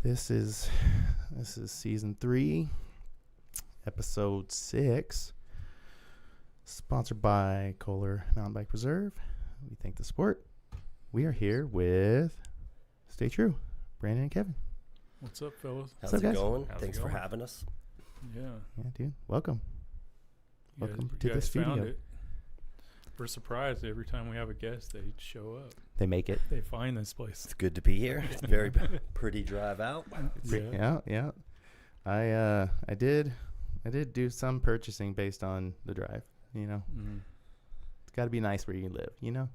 This is season 3, episode 6, sponsored by Kohler Mountain Bike Reserve. We thank the sport. We are here with Stay True, Brandan and Kevin. What's up, fellas? How's up, it guys? going? How's Thanks it for going? having us. Yeah. Yeah, dude. Welcome. You Welcome guys, to you the guys found studio. it. We're surprised every time we have a guest, they show up. They make it. They find this place. It's good to be here. It's very pretty drive out. Yeah. I did do some purchasing based on the drive. You know, It's got to be nice where you live. You know.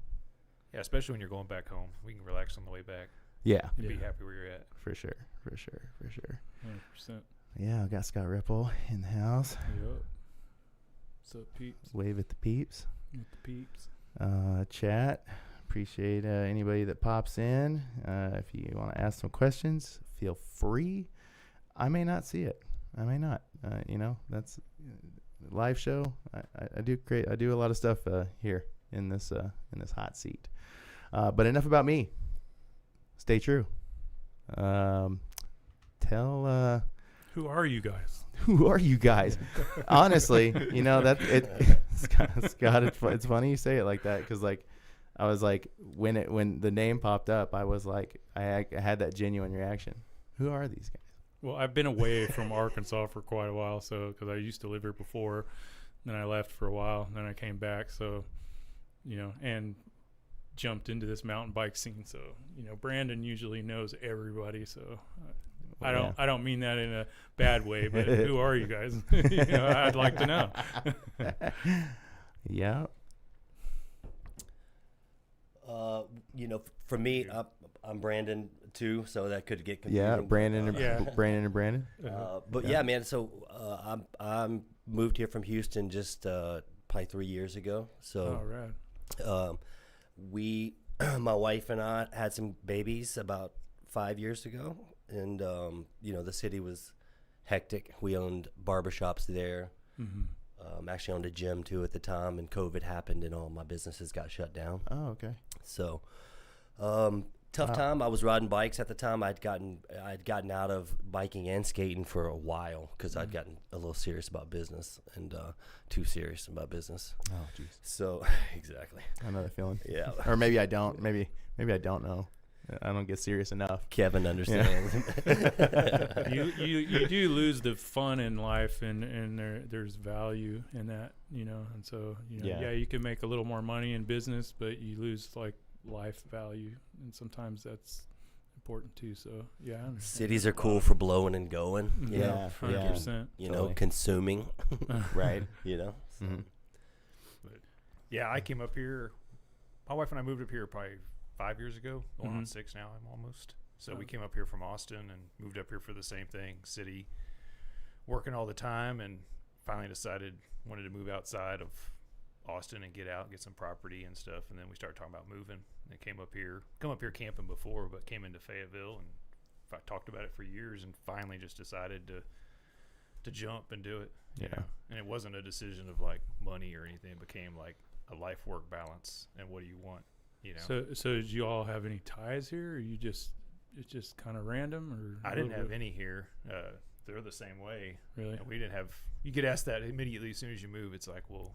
Yeah, especially when you're going back home. We can relax on the way back Yeah, and be Yeah. happy where you're at. for sure. 100%. Yeah, I got Scot Ripple in the house. Yup. What's up, peeps? Wave at the peeps. With the peeps. Chat. Appreciate anybody that pops in. If you want to ask some questions, feel free. I may not see it. I may not. That's live show. I do a lot of stuff here in this hot seat. But enough about me. Stay true. Tell Who are you guys? who are you guys? Honestly, Scott, it's funny you say it like that, because I was like, when the name popped up, I was like, I had that genuine reaction. Who are these guys? Well, I've been away from Arkansas for quite a while, so because I used to live here before, then I left for a while, then I came back, so and jumped into this mountain bike scene. So Brandan usually knows everybody, so I don't mean that in a bad way, but who are you guys? I'd like to know. Yeah. For me, I'm Brandan too, so that could get confusing. Yeah, Brandan and Yeah. Brandan. But yeah, man. So I'm moved here from Houston just probably 3 years ago. So All right. my wife and I had some babies about 5 years ago, and the city was hectic. We owned barbershops there. Mm-hmm. Actually owned a gym too at the time, and COVID happened and all my businesses got shut down. Oh, okay. So tough time. I was riding bikes at the time. I'd gotten out of biking and skating for a while because I'd gotten a little serious about business, and too serious about business. Oh, jeez. So exactly. I know that feeling. Yeah. Or maybe I don't. Maybe I don't know. I don't get serious enough. Kevin understands. You do lose the fun in life, and there's value in that, and so you can make a little more money in business, but you lose life value, and sometimes that's important too. So yeah, I understand. Cities are cool for blowing and going. Yeah, 100%. Totally. Consuming. Right. So. Mhm. Yeah, I came up here. My wife and I moved up here probably 5 years ago. Going on 6 now, I'm almost. So we came up here from Austin and moved up here for the same thing, city, working all the time, and finally decided wanted to move outside of Austin and get out, get some property and stuff. And then we started talking about moving. And come up here camping before, but came into Fayetteville, and I talked about it for years, and finally just decided to jump and do it. you Yeah. know? And it wasn't a decision of money or anything. It became a life work balance, and what do you want, So did you all have any ties here, or it's just kind of random? Or I didn't have any here. They're the same way. Really? And we didn't have. You get asked that immediately as soon as you move. It's like, well,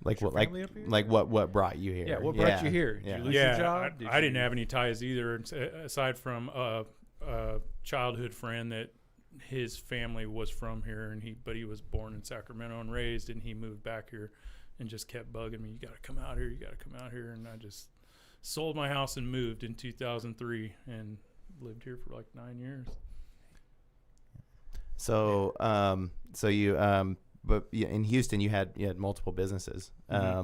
Like your what? family up here? What brought you here? yeah, what brought you here? Did Yeah. you lose your job? I didn't have any ties either, aside from a childhood friend that his family was from here, but he was born in Sacramento and raised, and he moved back here and just kept bugging me. You got to come out here. You got to come out here. And I just sold my house and moved in 2003 and lived here for 9 years. So, but in Houston, you had multiple businesses. But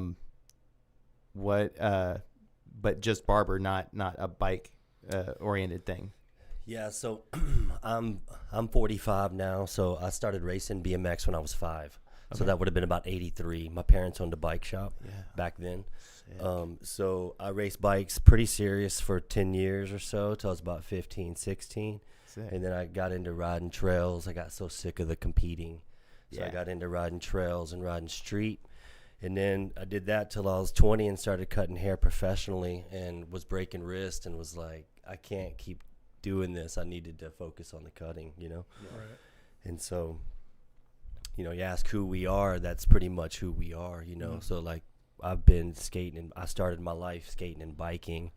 just Barber, not a bike oriented thing. Yeah, so I'm 45 now, so I started racing BMX when I was 5. So that would have been about 83. My parents owned a bike shop back then. So I raced bikes pretty serious for 10 years or so till I was about 15, 16. Sick. And then I got into riding trails. I got so sick of the competing. So I got into riding trails and riding street. And then I did that till I was 20 and started cutting hair professionally and was breaking wrist and was like, I can't keep doing this, I needed to focus on the cutting, you know. Right. And so, you know, you ask who we are, that's pretty much who we are, you know. So like I've been skating, and I started my life skating and biking,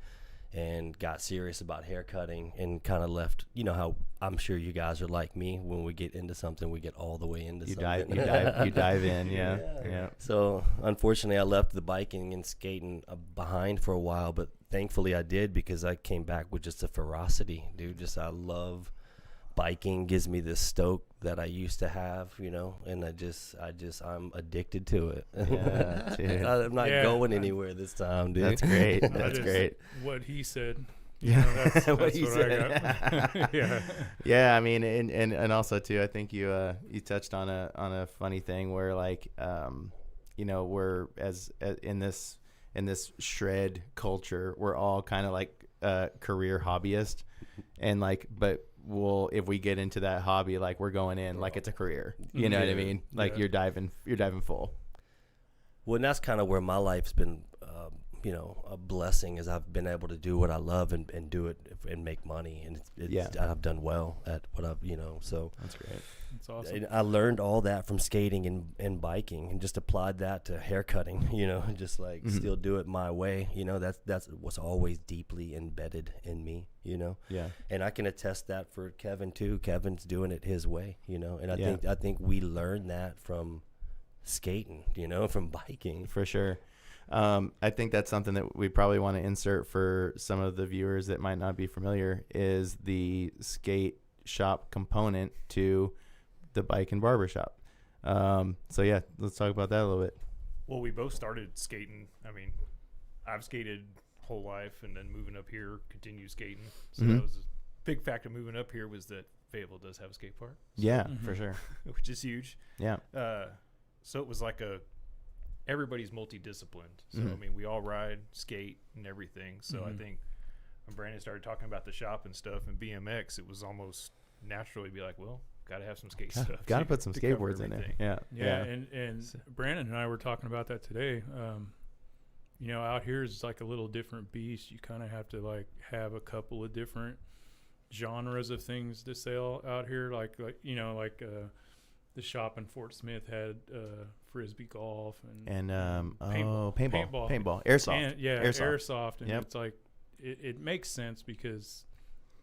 and got serious about hair cutting, and kind of left, you know how I'm sure you guys are like me. When we get into something, we get all the way into something. You dive in, yeah. So unfortunately, I left the biking and skating behind for a while, but thankfully I did, because I came back with just a ferocity, dude. Just I love biking, gives me this stoke that I used to have, you know, and I'm addicted to it. Yeah, dude. I'm not going anywhere this time, dude. That's great. That's great. What he said. Yeah, That's what he said. I got. Yeah. Yeah, I mean, and also too, I think you touched on a funny thing where, like, you know, we're as in this shred culture, we're all kind of like career hobbyists, and like, but if we get into that hobby, like, we're going in like it's a career, you know what I mean? Like you're diving full. Well, and that's kind of where my life's been, you know, a blessing, is I've been able to do what I love and do it and make money, and I've done well at what I've, you know, so That's great. That's awesome. and I learned all that from skating and biking, and just applied that to hair cutting, you know, and just like still do it my way, you know. That's what's always deeply embedded in me, you know. Yeah. And I can attest that for Kevin too. Kevin's doing it his way, you know, and I think we learned that from skating, you know, from biking. For sure. I think that's something that we probably want to insert for some of the viewers that might not be familiar, is the skate shop component to the bike and barber shop. So yeah, let's talk about that a little bit. Well, we both started skating. I mean, I've skated whole life, and then moving up here, continue skating. So that was a big factor moving up here, was that Fayetteville does have a skate park. So, Yeah, for sure. which is huge. Yeah. So it was like everybody's multidisciplined. So I mean, we all ride, skate, and everything. So I think when Brandon started talking about the shop and stuff and BMX, it was almost natural to be like, well, got to have some skate stuff. Got to put some to cover skateboards in there. everything. Yeah. And Brandon and I were talking about that today. You know, out here is like a little different beast. You kind of have to like have a couple of different genres of things to sell out here. Like you know, like the shop in Fort Smith had frisbee golf and paintball, airsoft. And, airsoft. And it's like it makes sense because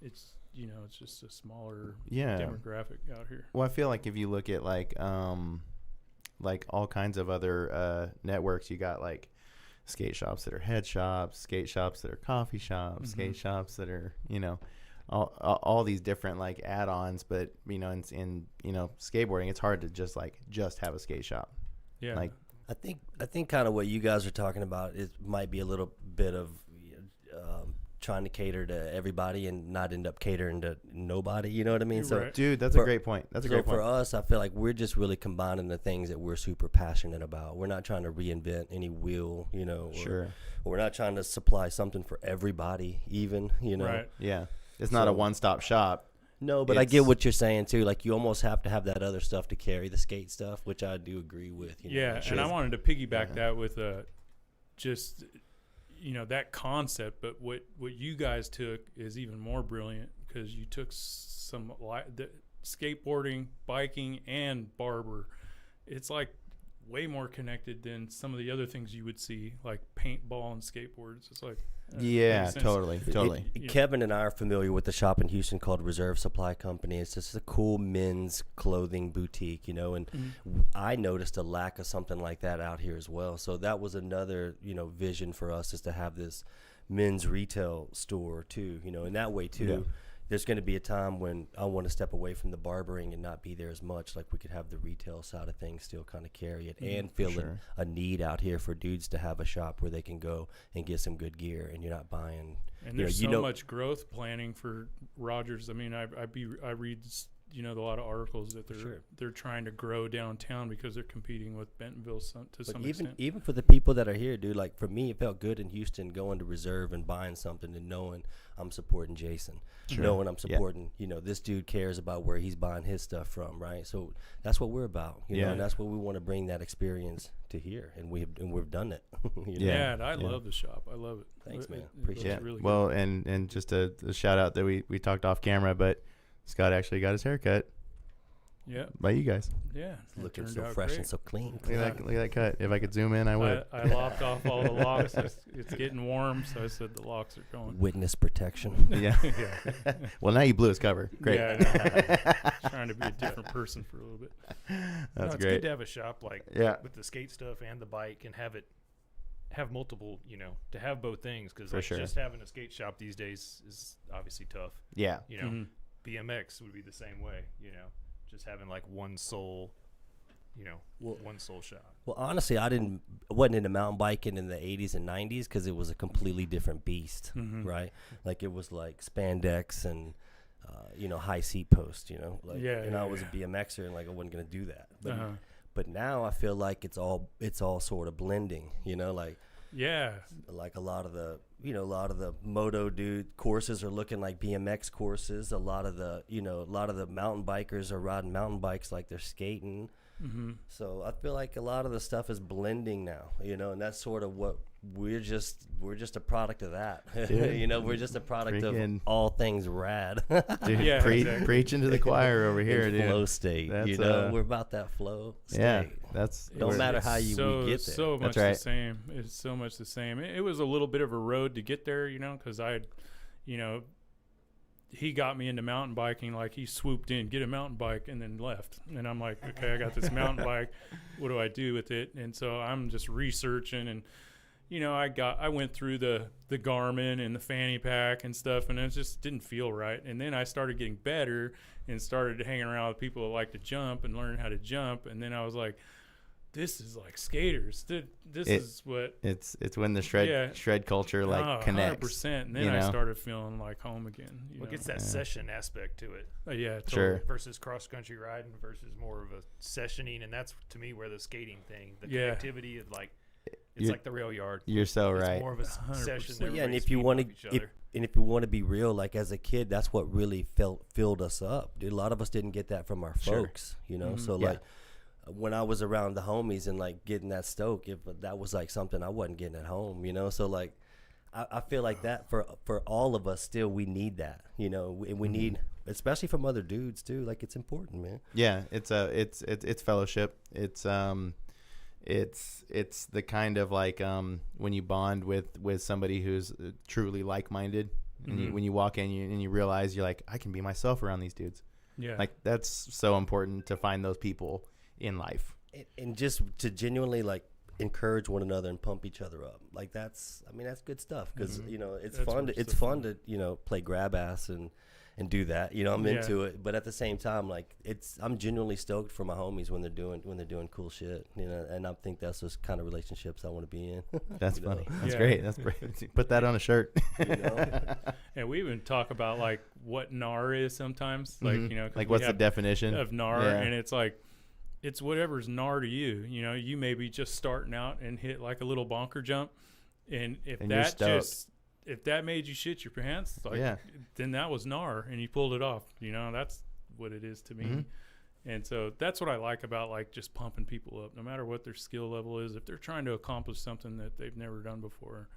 it's, you know, it's just a smaller demographic out here. Well, I feel like if you look at like all kinds of other networks, you got like skate shops that are head shops, skate shops that are coffee shops, skate shops that are, you know, all these different like add-ons. But you know, in you know, skateboarding, it's hard to just have a skate shop. Yeah. Like I think kind of what you guys are talking about might be a little bit of trying to cater to everybody and not end up catering to nobody. You know what I mean? You're So, right. dude, that's a great point. That's a great point. For us, I feel like we're just really combining the things that we're super passionate about. We're not trying to reinvent any wheel, you know. Sure. Or we're not trying to supply something for everybody, even, you know. Right. Yeah. It's not a one-stop shop. No, but I get what you're saying too. Like, you almost have to have that other stuff to carry the skate stuff, which I do agree with. You know? Yeah, and I wanted to piggyback that with just, you know, that concept. But what you guys took is even more brilliant, because you took some the skateboarding, biking, and barber. It's like way more connected than some of the other things you would see, like paintball and skateboards. It's like yeah, totally. Kevin and I are familiar with the shop in Houston called Reserve Supply Company. It's just a cool men's clothing boutique, you know, and I noticed a lack of something like that out here as well. So that was another, you know, vision for us, is to have this men's retail store too, you know, in that way too. Yeah. There's going to be a time when I want to step away from the barbering and not be there as much. Like, we could have the retail side of things still kind of carry it, and feel a need out here for dudes to have a shop where they can go and get some good gear, and you're not buying. And there's so much growth planning for Rogers. I mean, I read a lot of articles that Sure. they're trying to grow downtown because they're competing with Bentonville to some extent. Even for the people that are here, dude, like for me, it felt good in Houston going to Reserve and buying something and knowing I'm supporting Jason, knowing I'm supporting, this dude cares about where he's buying his stuff from, right? So that's what we're about, you know, and that's what we want to bring that experience to here, and we've done it. Yeah, and I love the shop. I love it. Thanks, man. It Appreciate looks it. really Well, good. and just a shout out that we talked off camera, but Scott actually got his haircut Yeah, by you guys. yeah, it Looking turned so out fresh great. and so clean. Look at that cut. If I could zoom in, I would. I lopped off all the locks. It's getting warm, so I said the locks are going. Witness protection. Yeah. Yeah. Well, now you blew his cover. Great. Yeah, I know. Trying to be a different person for a little bit. That's It's great. good to have a shop like with the skate stuff and the bike, and have multiple, to have both things, because For sure. just having a skate shop these days is obviously tough. Yeah. Mhm. BMX would be the same way, just having like one sole, one sole shop. Well, honestly, I wasn't into mountain biking in the 80s and 90s because it was a completely different beast, right? Like it was like spandex and, high seat post, and I was a BMXer and like I wasn't going to do that. But now I feel like it's all sort of blending, like a lot of the moto dude courses are looking like BMX courses. A lot of the mountain bikers are riding mountain bikes like they're skating. So I feel like a lot of the stuff is blending now, and that's sort of what we're just a product of that. We're just a product of all things rad. Dude, Yeah, exactly. Preaching to the choir over here, In dude. flow state. That's, We're about that flow state. Yeah, that's Don't matter how we get there. So much That's right. the same. It's so much the same. It was a little bit of a road to get there, because I had, he got me into mountain biking. Like he swooped in, get a mountain bike, and then left. And I'm like, okay, I got this mountain bike. What do I do with it? And so I'm just researching, and I went through the Garmin and the fanny pack and stuff, and it just didn't feel right. And then I started getting better and started hanging around with people that like to jump and learn how to jump. And then I was like, this is like skaters. This is what it's when the shred culture connects. 100%. And then I started feeling like home again. It gets that session aspect to it. Yeah, totally. Sure. Versus cross country riding versus more of a sessioning, and that's to me where the skating thing, the connectivity of like. It's like the rail yard. You're so it's right. more of a session. Well, yeah, and if you want to be real, like as a kid, that's what really filled us up. Dude, a lot of us didn't get that from our folks, So like when I was around the homies and like getting that stoke, if that was like something I wasn't getting at home, So like I feel like that for all of us, still we need that, and we need, especially from other dudes too. Like it's important, man. Yeah, it's fellowship. It's the kind of like when you bond with somebody who's truly like-minded, and when you walk in and you realize you're like, I can be myself around these dudes. Yeah, like that's so important to find those people in life, and just to genuinely like encourage one another and pump each other up. Like that's good stuff, because it's fun to play grab ass and do that. I'm into it, but at the same time, like I'm genuinely stoked for my homies when they're doing cool shit, and I think that's those kind of relationships I want to be in. That's funny. That's great. That's great. Put that on a shirt. And we even talk about like what Gnar is sometimes, like like what's the definition of Gnar, and it's like it's whatever's Gnar to you. You may be just starting out and hit like a little bonker jump, and if that made you shit your pants, then that was Gnar, and you pulled it off. That's what it is to me. And so that's what I like about like just pumping people up, no matter what their skill level is. If they're trying to accomplish something that they've never done before,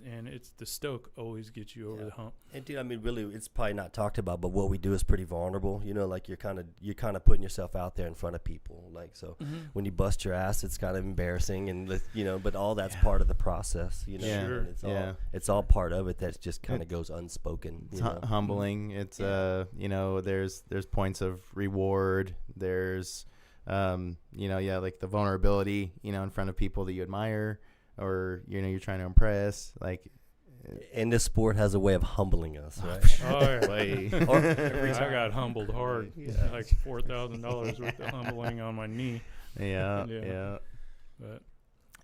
and it's the stoke always gets you over the hump. And dude, really, it's probably not talked about, but what we do is pretty vulnerable. Like you're kind of putting yourself out there in front of people. Like so, when you bust your ass, it's kind of embarrassing, and but all that's part of the process. Sure. And it's all part of it. That just kind of goes unspoken. It's humbling. It's there's points of reward. There's like the vulnerability. In front of people that you admire, or you're trying to impress, like. And this sport has a way of humbling us, right? Oh, yeah. I got humbled hard, like $4,000 worth of humbling on my knee. Yeah. But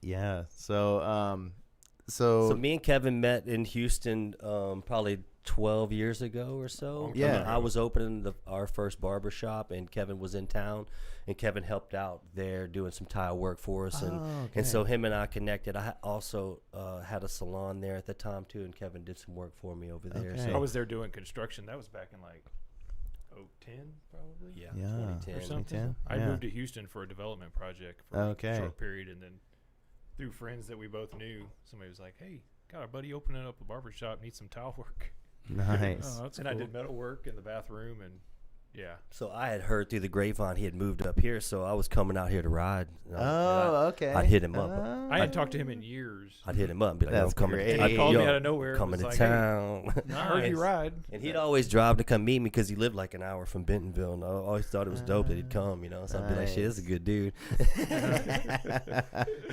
Yeah. So So me and Kevin met in Houston probably 12 years ago or so. Yeah. I was opening our first barber shop, and Kevin was in town, and Kevin helped out there doing some tile work for us. And so him and I connected. I also had a salon there at the time, too, and Kevin did some work for me over there. Okay. So I was there doing construction. That was back in like 2010, probably. yeah, Yeah. 2010. Or something. 2010? I Yeah. moved to Houston for a development project for Okay. a short period, and then through friends that we both knew, somebody was like, "Hey, got our buddy opening up a barber shop, needs some tile work." Nice. Oh, that's And cool. I did metal work in the bathroom, and yeah. So I had heard through the grapevine he had moved up here, so I was coming out here to ride. And Okay. I'd hit him up. I hadn't talked to him in years. I'd hit him up and be like, That's I'm coming great. to He called me yo, out of nowhere. coming and to was like, town. Hey, I heard you ride. And he'd always drive to come meet me because he lived like an hour from Bentonville, and I always thought it was dope that he'd come, you know. So I'd be like, shit, this is a good dude.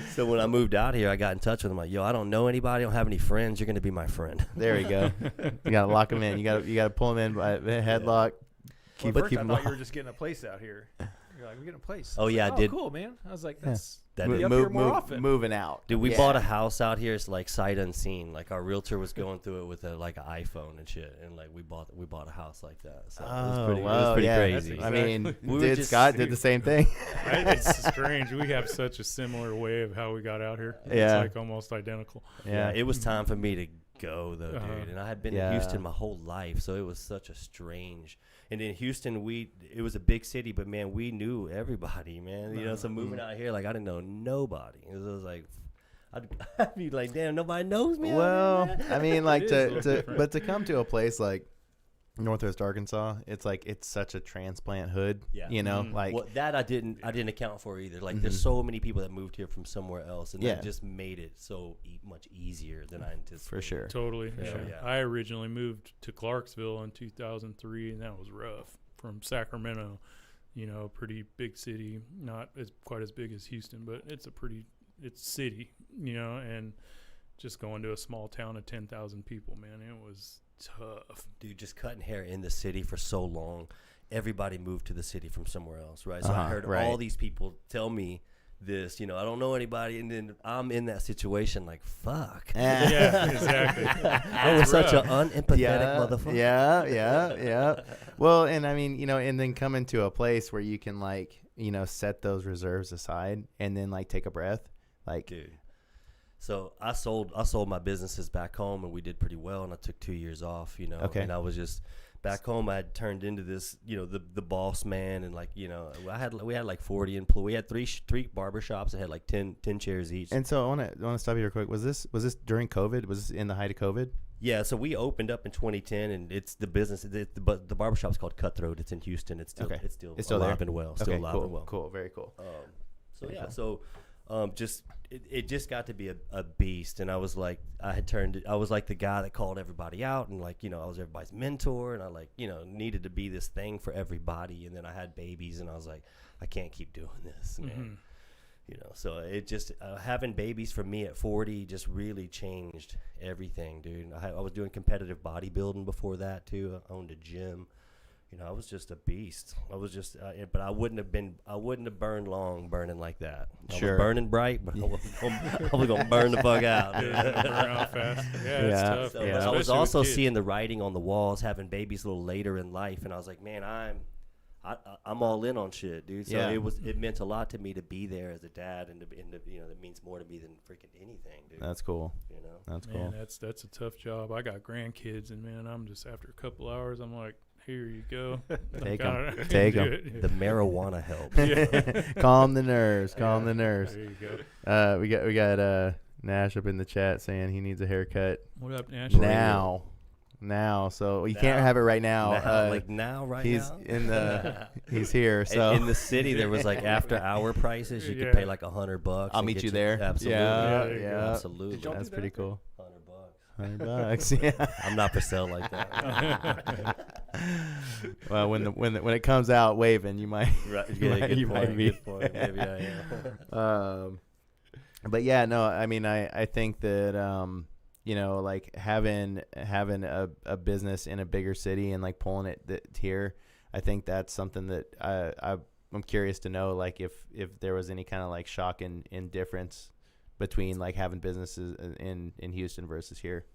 So when I moved out here, I got in touch with him like, yo, I don't know anybody, I don't have any friends. You're gonna be my friend. There we go. You gotta lock him in. You gotta pull him in by the headlock. Well, Keep at first keep I him thought you were locked. just getting a place out here. You're like, we're getting a place. Oh, I was yeah, like, I did. Cool, man. I was like, Yeah. that's That Be is- up here more often. Moving out. Dude, we Yeah. bought a house out here. It's like sight unseen. Like our realtor was going through it with like an iPhone and shit, and like we bought a house like that. So it was pretty, yeah. crazy. I mean, We were dude, just- Scott did the same thing. It's strange. We have such a similar way of how we got out here. Yeah. It's like almost identical. Yeah, it was time for me to go though, Uh-huh. dude. And I had been Yeah. in Houston my whole life, so it was such a strange. And in Houston, it was a big city, but man, we knew everybody, man. You know, so moving out here, like I didn't know nobody. It was like, I'd be like, damn, nobody knows me. out Well, here, man. I mean, like It is a little to different. but to come to a place like Northwest Arkansas, it's like it's such a transplant hood. Yeah. You know, Mhm. like Well, that I didn't account for either. Like, there's so many people that moved here from somewhere else, and Yeah. that just made it so much easier than I anticipated. for sure. Totally. For Yeah. sure. Yeah. I originally moved to Clarksville in 2003, and that was rough. From Sacramento, you know, pretty big city, not as quite as big as Houston, but it's city, you know, and just going to a small town of 10,000 people, man, it was tough. Dude, just cutting hair in the city for so long, everybody moved to the city from somewhere else, right? So I heard right. all these people tell me this, you know, I don't know anybody, and then I'm in that situation like, fuck. Yeah, exactly. I was such an unempathetic motherfucker. Yeah. Well, and I mean, you know, and then coming to a place where you can like, you know, set those reserves aside and then like take a breath, like, Dude. So I sold my businesses back home, and we did pretty well, and I took 2 years off, you know. Okay. And I was just back home. I had turned into this, you know, the boss man, and like, you know, we had like 40 employees. We had three barber shops that had like 10 chairs each. And so I want to stop you real quick. Was this during COVID? Was this in the height of COVID? Yeah, so we opened up in 2010, and it's the business. But the barbershop's called Cutthroat. It's in Houston. It's still Okay. it's still It's still alive there? and well. Okay, Still alive cool, and well. cool, very cool. So Very yeah, cool. so just it just got to be a beast, and I was like, I was like the guy that called everybody out, and like, you know, I was everybody's mentor, and I like, you know, needed to be this thing for everybody. And then I had babies, and I was like, I can't keep doing this, man. Mhm. You know, so it just having babies for me at 40 just really changed everything, dude. I was doing competitive bodybuilding before that too. I owned a gym. You know, I was just a beast. I was just, but I wouldn't have burned long burning like that. I Sure. was burning bright, but I was gonna burn the fuck out. dude. Burn out fast. Yeah, it's Yeah. tough. So, man, but I was especially with also kids. seeing the writing on the walls, having babies a little later in life, and I was like, man, I'm all in on shit, dude. So Yeah. it meant a lot to me to be there as a dad, and you know, that means more to me than freaking anything, dude. That's cool. You know. That's Man, cool. that's a tough job. I got grandkids, and man, I'm just after a couple hours, I'm like, here you go. Take Like, 'em. I can Take do 'em. it. The marijuana helps. Calm the nerves. Calm the Yeah, nerves. There you go. We got Nash up in the chat saying he needs a haircut What up, Nash? now. So you Now. can't have it right now. Right he's now. in the he's here. So in the city, there was like after hour prices. You Yeah. could pay like $100. I'll and meet get you there. Absolutely. Yeah, there you go. yeah. Absolutely. Did y'all That's do pretty that? cool. $100. $100. Yeah. I'm not for sale like that. Well, when it comes out waving, you might. Right. You Yeah, might- good you point. might be. Good point. Maybe I am. But yeah, no, I mean, I think that you know, like having a business in a bigger city and like pulling it here, I think that's something that I'm curious to know, like if there was any kind of like shock and difference between like having businesses in Houston versus here?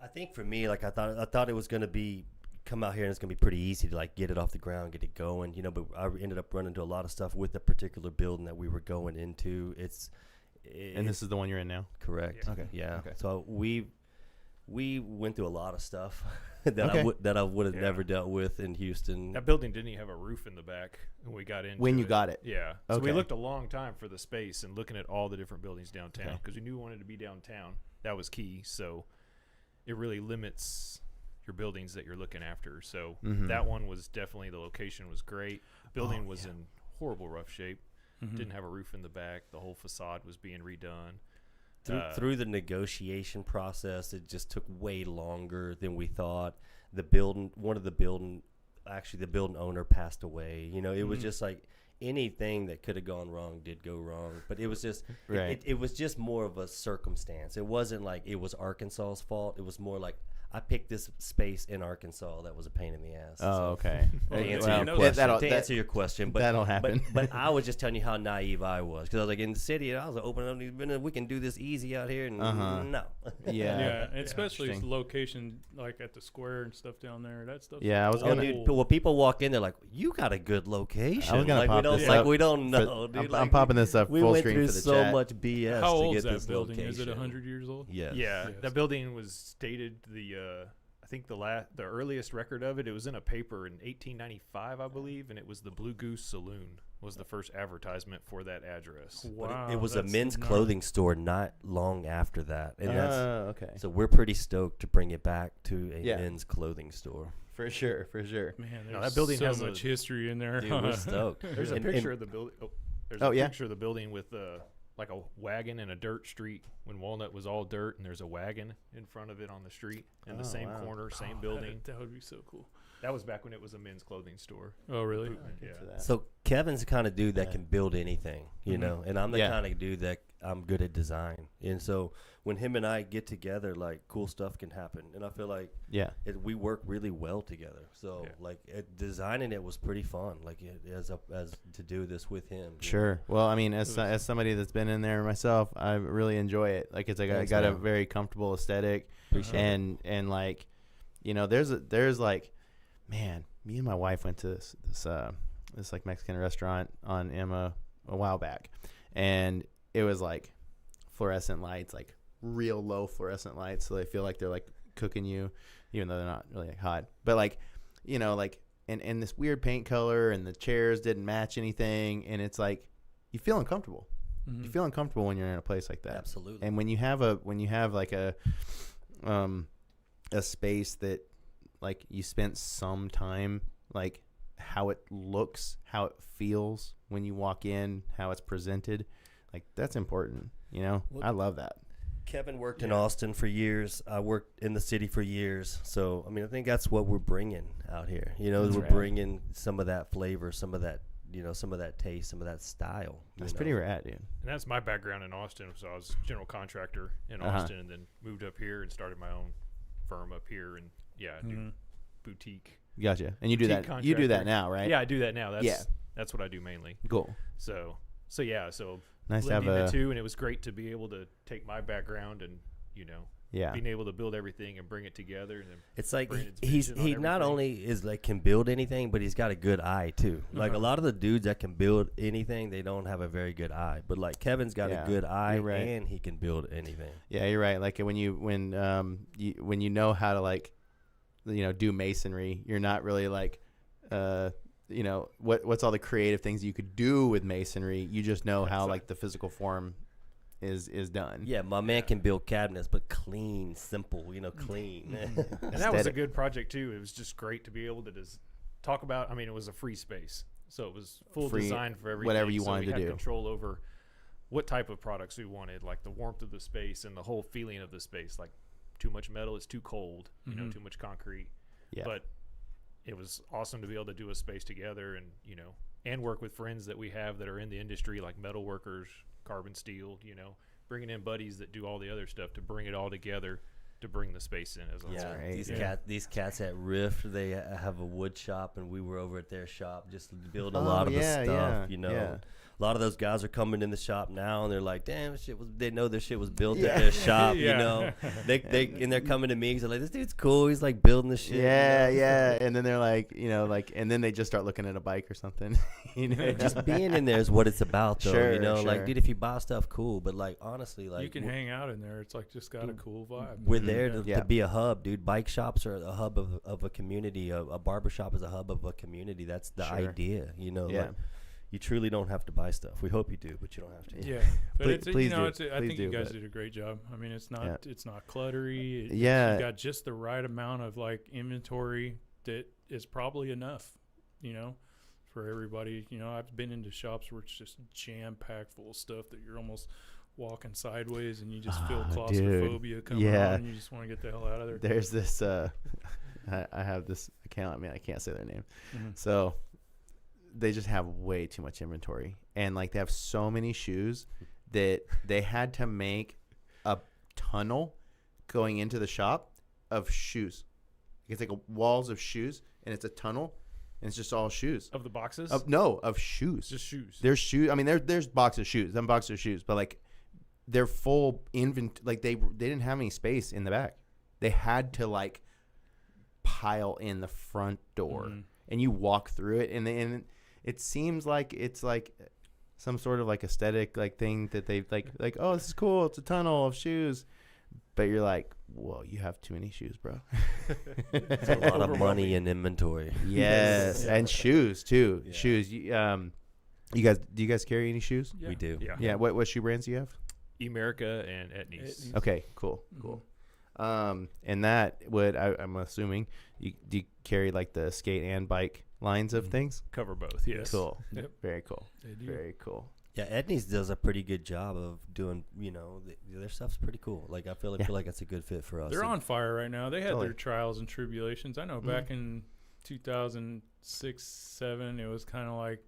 I think for me, like I thought it was gonna be come out here and it's gonna be pretty easy to like get it off the ground, get it going, you know. But I ended up running into a lot of stuff with the particular building that we were going into. And this is the one you're in now? Correct. Okay. Yeah. Okay. So we went through a lot of stuff that I would have never dealt with in Houston. That building didn't even have a roof in the back when we got into When you got it? Yeah. So Okay. we looked a long time for the space and looking at all the different buildings downtown because we knew we wanted to be downtown. That was key. So it really limits your buildings that you're looking after. So that one was definitely, the location was great. The building was in horrible rough shape. Didn't have a roof in the back. The whole facade was being redone. Through the negotiation process, it just took way longer than we thought. The building owner passed away. You know, it was just like anything that could have gone wrong did go wrong. But it was just it was just more of a circumstance. It wasn't like it was Arkansas's fault. It was more like I picked this space in Arkansas that was a pain in the ass. Oh, okay. To answer your question, but that'll happen. But I was just telling you how naive I was because I was like in the city, I was like opening up these businesses. We can do this easy out here, and no. Yeah, and especially its location, like at the square and stuff down there. That stuff. Yeah, I was gonna. Dude, when people walk in, they're like, "You got a good location." I was gonna like, pop this up. We don't know, dude. I'm popping this up we full went screen through for the so chat. much BS How to old get is that this building? location. Is it 100 years old? Yes. Yeah, Yes. that building was stated I think the earliest record of it was in a paper in 1895, I believe, and it was the Blue Goose Saloon was the first advertisement for that address. Wow, It was a that's men's gnarly. clothing store not long after that, and Okay. so we're pretty stoked to bring it back to a men's clothing store. For sure. Man, there's that building so has much history in there. Dude, we're stoked. There's a picture of the building. There's Oh, a yeah? picture of the building with like a wagon and a dirt street when Walnut was all dirt, and there's a wagon in front of it on the street in the same corner, same building. That would be so cool. That was back when it was a men's clothing store. Oh, really? Yeah. So Kevin's the kind of dude that can build anything, you know, and I'm the Yeah. kind of dude that I'm good at design. And so when him and I get together, like cool stuff can happen. And I feel like we work really well together. So like designing it was pretty fun, like as to do this with him. Sure. Well, I mean, as somebody that's been in there myself, I really enjoy it. Like it's like I got a very comfortable aesthetic, and like, you know, there's like, man, me and my wife went to this like Mexican restaurant on Emma a while back, and it was like fluorescent lights, like real low fluorescent lights, so they feel like they're like cooking you, even though they're not really like hot. But like, you know, like and this weird paint color, and the chairs didn't match anything, and it's like you feel uncomfortable. You feel uncomfortable when you're in a place like that. Absolutely. And when you have like a space that like you spent some time, like how it looks, how it feels when you walk in, how it's presented, like that's important, you know. I love that. Kevin worked in Austin for years. I worked in the city for years. So I mean, I think that's what we're bringing out here, you know. We're bringing some of that flavor, some of that, you know, some of that taste, some of that style. That's pretty rad, dude. And that's my background in Austin. So I was general contractor in Austin, and then moved up here and started my own firm up here, and do boutique. Gotcha. And you do that. You do that now, right? Yeah, I do that now. That's what I do mainly. Cool. So Nice to have blending the two, and it was great to be able to take my background and, you know, being able to build everything and bring it together. And then it's like Brandon's he vision not on only is like can build anything, but he's got a good eye too. Like a lot of the dudes that can build anything, they don't have a very good eye. But like Kevin's got a good eye, and he can build anything. Yeah, you're right. Like when you know how to like, you know, do masonry, you're not really like, you know, what's all the creative things you could do with masonry. You just know how like the physical form is done. Yeah, my man can build cabinets, but clean, simple, you know, clean. And that was a good project too. It was just great to be able to talk about. I mean, it was a free space, so it was full design for everything. Whatever you so wanted we to had do. Control over what type of products we wanted, like the warmth of the space and the whole feeling of the space. Like too much metal, it's too cold. You know, too much concrete. Yeah. But it was awesome to be able to do a space together, and you know, and work with friends that we have that are in the industry, like metal workers, carbon steel. You know, bringing in buddies that do all the other stuff to bring it all together to bring the space in as a whole. Right. These cats at Rift, they have a wood shop, and we were over at their shop just building a lot of the stuff. You know, a lot of those guys are coming in the shop now, and they're like, "Damn, they know their shit was built at their shop." Yeah. You know, and they're coming to me because they're like, "This dude's cool. He's like building the shit." Yeah, you know? yeah. And then they're like, and then they just start looking at a bike or something. Just being in there is what it's about, though. Sure, you know, sure. like, dude, if you buy stuff, cool. But like, honestly, like, you can hang out in there. It's like just got a cool vibe. we're there to, Yeah. to be a hub, dude. Bike shops are a hub of a community. A barber shop is a hub of a community. That's the Sure. idea, you know. Yeah. Like, you truly don't have to buy stuff. We hope you do, but you don't have to. Yeah, but Please- it's please you know, do. I Please think you do, guys but- did a great job. I mean, it's Yeah. not cluttery. Yeah. You got just the right amount of like inventory that is probably enough, you know, for everybody. You know, I've been into shops where it's just jam packed full of stuff that you're almost walking sideways and you just feel Ah, claustrophobia coming Yeah. on and you just want to get the hell out of there. There's this, I have this account. I mean, I can't say their name. Mhm. So they just have way too much inventory. And like they have so many shoes that they had to make a tunnel going into the shop of shoes. It's like walls of shoes and it's a tunnel and it's just all shoes. Of the boxes? Of shoes. Just shoes. There's shoes. I mean, there's boxes of shoes. Them boxes of shoes, but like they're full like they didn't have any space in the back. They had to like pile in the front door, and you walk through it, and it seems like it's like some sort of like aesthetic like thing that they like. Oh, this is cool. It's a tunnel of shoes, but you're like, whoa, you have too many shoes, bro. It's a lot of money in inventory. Yes, and shoes too. Yeah. Shoes. You guys, do you guys carry any shoes? Yeah. We do. Yeah. Yeah. What shoe brands do you have? Emerica and Etnies. Etnies. Okay, cool. And that would I'm assuming do you carry like the skate and bike lines of things? Cover both, yes. Cool. Yep. Very cool. They do. Very cool. Yeah, Etnies does a pretty good job of doing, you know, their stuff's pretty cool. Like, I feel like it's a good fit for us. They're on fire right now. They had Totally. their trials and tribulations. I know back in 2006, 7, it was kind of like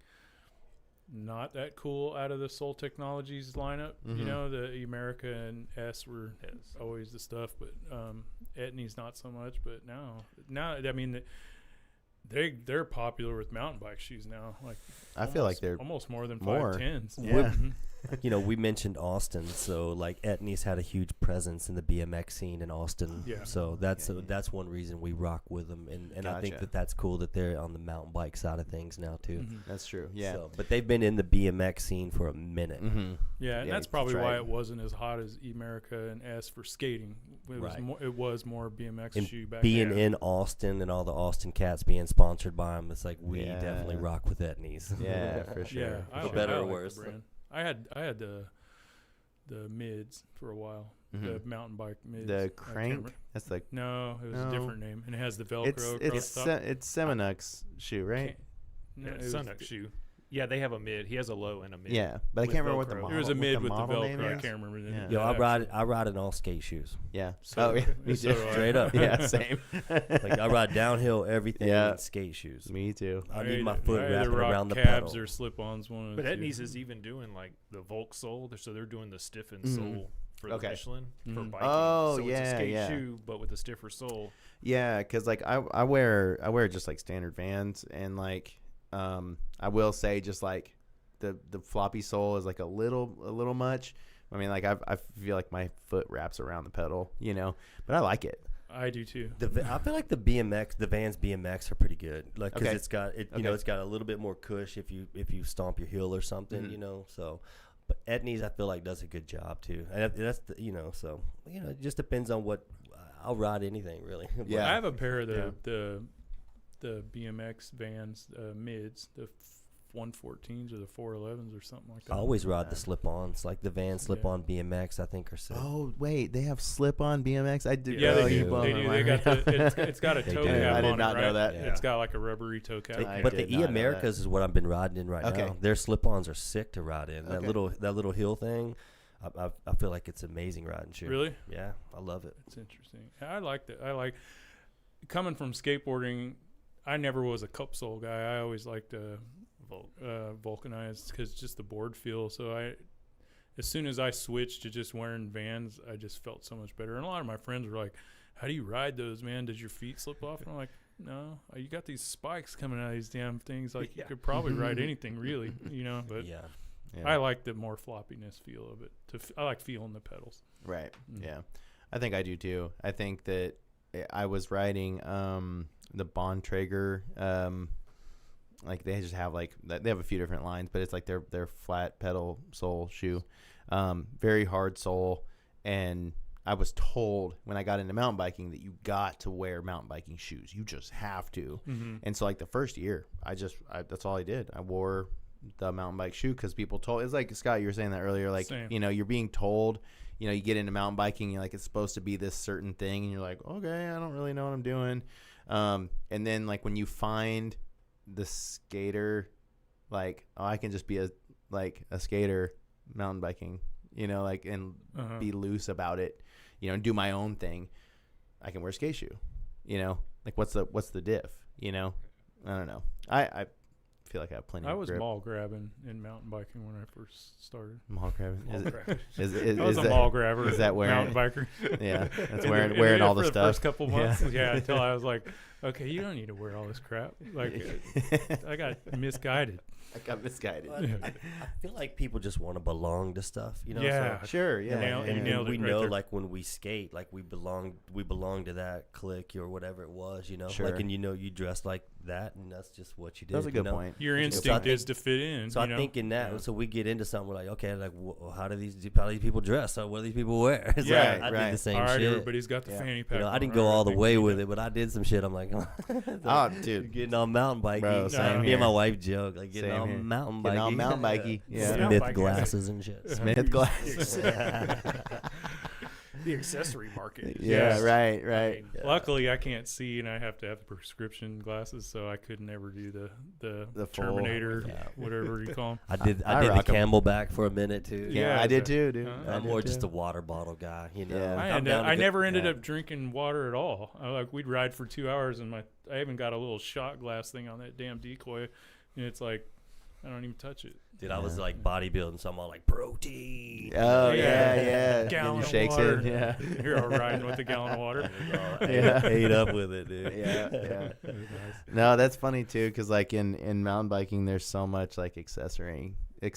not that cool out of the Soul Technologies lineup. You know, the America and S were always the stuff, but Etnies not so much. But now I mean, they're popular with mountain bike shoes now. Like I feel like they're almost more than more. 510s. Yeah. You know, we mentioned Austin, so like Etnies had a huge presence in the BMX scene in Austin. Yeah. So that's one reason we rock with them, and I think Gotcha. that's cool that they're on the mountain bike side of things now too. That's true. Yeah. So, but they've been in the BMX scene for a minute. Yeah, and Yeah, that's you probably tried. why it wasn't as hot as America and S for skating. It was more BMX And shoe back being then. in Austin and all the Austin cats being sponsored by them, it's like we Yeah. definitely rock with Etnies. Yeah, for sure. Yeah, For better or like the worse. brand. I had the mids for a while. The mountain bike mids. The I can't crank. remember- That's like No, it was No. a different name, and it has the Velcro across it's the top. it's Seminux shoe, right? No, Yeah, it was Sunuk shoe. Yeah, they have a mid. He has a low and a mid. Yeah, but I With can't remember what the Velcro. model. There was a what mid with the model name Velcro. I is. can't remember the Yeah. name. Yo, I ride in all skate shoes. Yeah. So- Oh yeah. Me so too. do I. Straight up. Yeah. Same. Like I ride downhill everything Yeah. in skate shoes. Me too. I need my foot I either wrapping rock around the cabs pedal. or slip-ons. One of But the two. Etnies is even doing like the Volk sole. So they're doing the stiffened sole for Okay. the Michelin for Mhm. biking. Oh, so it's yeah, a skate yeah. shoe, but with a stiffer sole. Yeah, because like I wear just like standard Vans, and like I will say just like the floppy sole is like a little much. I mean, like I feel like my foot wraps around the pedal, you know, but I like it. I do too. I feel like the Vans BMX are pretty good. Like because Okay. it's got you know, it's got a little bit more cush if you stomp your heel or something, you know. So, but Etnies I feel like does a good job too, and that's you know, so you know, it just depends on what I'll ride anything really. But Yeah. I have a pair of the BMX Vans mids, the 114s or the 411s or something like that. I always ride the slip-ons, like the Vans slip-on BMX. I think are sick. Oh wait, they have slip-on BMX. I did. Yeah, oh, they you do. blow They my do. They mind got right the. It's got a They toe do. cap I did on not it, know right? that. Yeah. It's got like a rubbery toe cap. I But the did not know Americas is what I've been riding in right Okay. now. Their slip-ons are sick to ride in. That Okay. little hill thing, I feel like it's amazing riding shoe. Really? Yeah, I love it. It's interesting. I like that. I like coming from skateboarding. I never was a cup sole guy. I always liked vulcanized because just the board feel. So as soon as I switched to just wearing Vans, I just felt so much better. And a lot of my friends were like, "How do you ride those, man? Does your feet slip off?" And I'm like, "No, you got these spikes coming out of these damn things. Like you could probably ride anything, really, you know." But Yeah. I like the more floppiness feel of it. I like feeling the pedals. Right. Yeah. I think I do too. I think that I was riding the Bontrager. Like they just have they have a few different lines, but it's like their flat pedal sole shoe, very hard sole. And I was told when I got into mountain biking that you got to wear mountain biking shoes. You just have to. And so like the first year, that's all I did. I wore the mountain bike shoe because people told. It's like Scott, you were saying that earlier. Like Same. you're being told. You get into mountain biking, you're like it's supposed to be this certain thing, and you're like, okay, I don't really know what I'm doing. And then like when you find the skater, like I can just be a skater mountain biking, and be loose about it. And do my own thing. I can wear a skate shoe, like what's the diff, I don't know. I feel like I have plenty of grip. mall grabbing in mountain biking when I first started. Mall grabbing. I was a mall grabber. Is that wearing mountain biker? Yeah. That's wearing all the for stuff. The first couple months. Yeah. Until I was like, okay, you don't need to wear all this crap. Like I got misguided. I I feel like people just want to belong to stuff, Yeah. So, Sure. Yeah. You nailed we it right know there. like when we skate, like we belong to that clique or whatever it was, Sure. like, and you dress like that, and that's just what you did. That's a good point. Your So instinct I is to fit in. So I think in that, so we get into something, we're like, okay, like how do these people dress? So what do these people wear? It's Yeah, like, I right. did the same all right, shit. everybody's got the fanny pack. I didn't on. go all the right, way you with know. it, but I did some shit. I'm like, Oh, dude. getting on mountain biking. Bro, same Me here. and my wife joke, like getting Same on here. mountain Getting biking. on mountain bikey. Yeah. Mountain Smith bike, glasses and shit. Smith glasses. The accessory market. Yeah. Yes. Right. Luckily, I can't see, and I have to have prescription glasses, so I could never do the full- Terminator, Yeah. whatever you call them. I did I the rock 'em. Camelback for a minute too. Yeah, I did so- too, dude. Uh-huh. I I'm did more too. just a water bottle guy, Yeah. I never ended up drinking water at all. We'd ride for 2 hours, and I even got a little shot glass thing on that damn decoy, and it's like I don't even touch it. Dude, I was like bodybuilding, so I'm all like protein. Oh Yeah. yeah. Gallon And of shakes water. it. Yeah. You're all riding with a gallon of water. Yeah. Ate up with it, dude. Yeah. No, that's funny too, because like in mountain biking, there's so much like accessorizing. But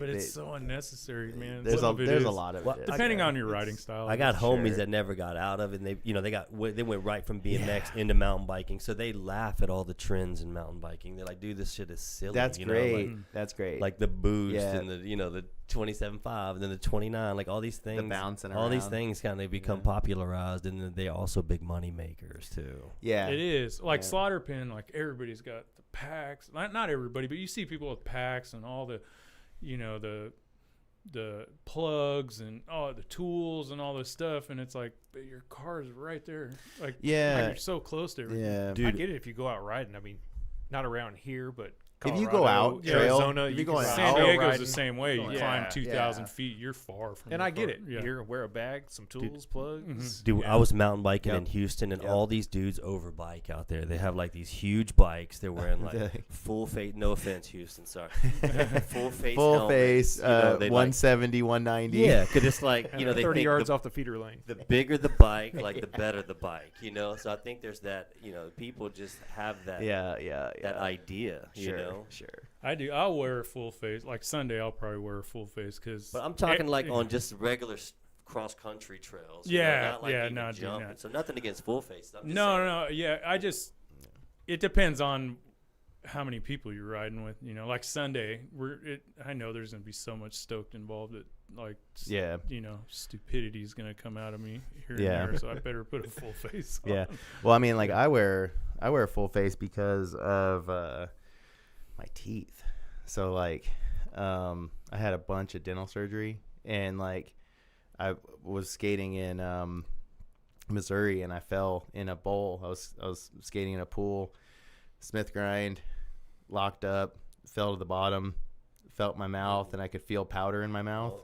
it's so unnecessary, man. There's Some of it a is. lot of it. Depending on your riding style. I got homies Sure. that never got out of it, and they went right from BMX into mountain biking, so they laugh at all the trends in mountain biking. They're like, dude, this shit is silly. That's you know, great. That's great. like the boost Yeah. and the 27.5 and then the 29, like all these things, bouncing all these around. things kind of become popularized, and then they're also big money makers too. yeah. It is like Yeah. slaughter pin. Like everybody's got the packs. Not everybody, but you see people with packs and all the, the plugs and the tools and all this stuff. And it's like, but your car is right there. Like, Yeah. you're so close to everything. Yeah. I get it if you go out riding. I mean, not around here, but If you go Colorado, out, trail, Arizona, if you you're can going ride San out, trail Diego's riding. the same way. You Yeah, climb 2,000 yeah. feet, you're far from. And your I get car. it. Yeah. Here, wear a bag, some tools, plugs. Dude, Yeah. I was mountain biking in Yep. Houston, and Yep. all these dudes overbike out there. They have like these huge bikes. They're wearing like full face. No offense, Houston. Sorry, full face. Full helmets. face, You know, they, like, 170, 190. yeah, because it's like they 30 think yards the, off the feeder lane. the bigger the bike, like the better the bike. So I think there's that. People just have that that idea. Sure. I do. I'll wear a full face. Like Sunday, I'll probably wear a full face because. But I'm talking like on just regular cross country trails. Yeah, not like yeah, even no, dude, jumping. no. So nothing against full face. I'm just No, saying. no, yeah. It depends on how many people you're riding with. Like Sunday, I know there's gonna be so much stoked involved that Yeah. stupidity is gonna come out of me here Yeah. and there. So I better put a full face on. Yeah. Well, I mean, like I wear a full face because of my teeth. So like, I had a bunch of dental surgery, and like, I was skating in Missouri, and I fell in a bowl. I was skating in a pool, Smith grind, locked up, fell to the bottom, felt my mouth, and I could feel powder in my mouth,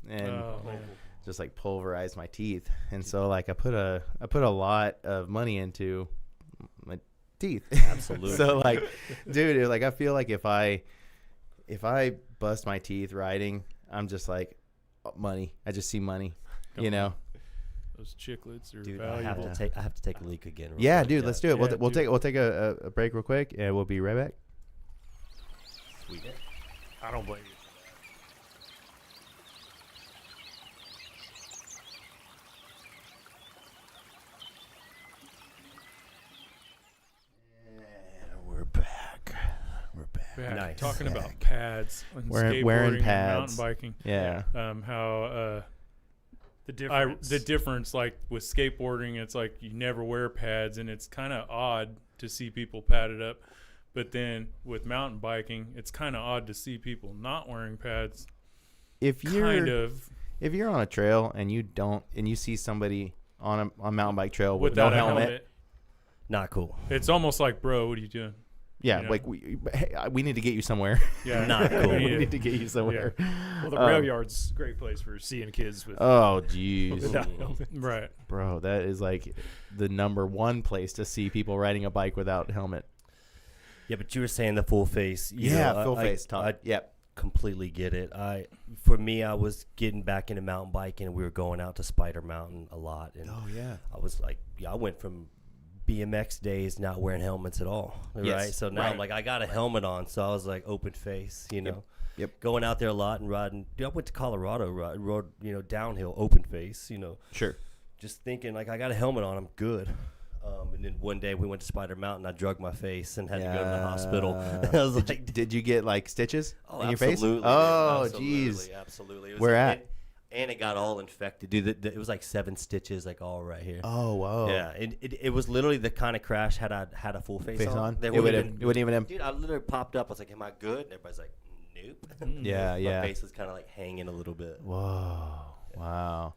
and Oh, man. just like pulverized my teeth. And so like I put a lot of money into my teeth. Absolutely. So like, dude, like I feel like if I bust my teeth riding, I'm just like money. I just see money, Those chiclets are Dude, I have valuable. to take a leak again. real Yeah, quick. dude, let's do it. Yeah, We'll take a break real quick, and we'll be right back. Sweet. I don't blame you. We're back. Back, Nice. talking about pads and Wearing skateboarding and pads. mountain biking. Yeah. How The difference. the difference, like with skateboarding, it's like you never wear pads, and it's kind of odd to see people padded up. But then with mountain biking, it's kind of odd to see people not wearing pads. If you're Kind of if you're on a trail and you see somebody on a mountain bike trail with without no a helmet, helmet. Not cool. It's almost like, bro, what are you doing? yeah, you know? like we need to get you somewhere. Yeah, Not cool. we need to get you somewhere. well, the rail yard's a great place for seeing kids with. Oh, jeez. without helmets. Right. Bro, that is like the number one place to see people riding a bike without helmet. Yeah, but you were saying the full face. You Yeah, know, full face, Tom. I Yep. completely get it. For me, I was getting back into mountain biking, and we were going out to Spider Mountain a lot. And yeah. I was like, I went from BMX days not wearing helmets at all, Yes. right? So now I'm like, I got a helmet on, so I was like open face, you know. Yep. Going out there a lot and riding. Dude, I went to Colorado, rode, downhill, open face, Sure. just thinking like I got a helmet on, I'm good. And then one day we went to Spider Mountain, I drugged my face and had to go to the hospital. I was like, Did you get like stitches in your face? absolutely, Oh, dude. jeez. Absolutely. It was Where like, at? And it got all infected, dude. It was like 7 stitches, like all right here. Oh, whoa. Yeah, it was literally the kind of crash had I had a full face on. It wouldn't even. Dude, I literally popped up. I was like, "Am I good?" And everybody's like, "Nope." Yeah, yeah. My face was kind of like hanging a little bit. Whoa. Wow.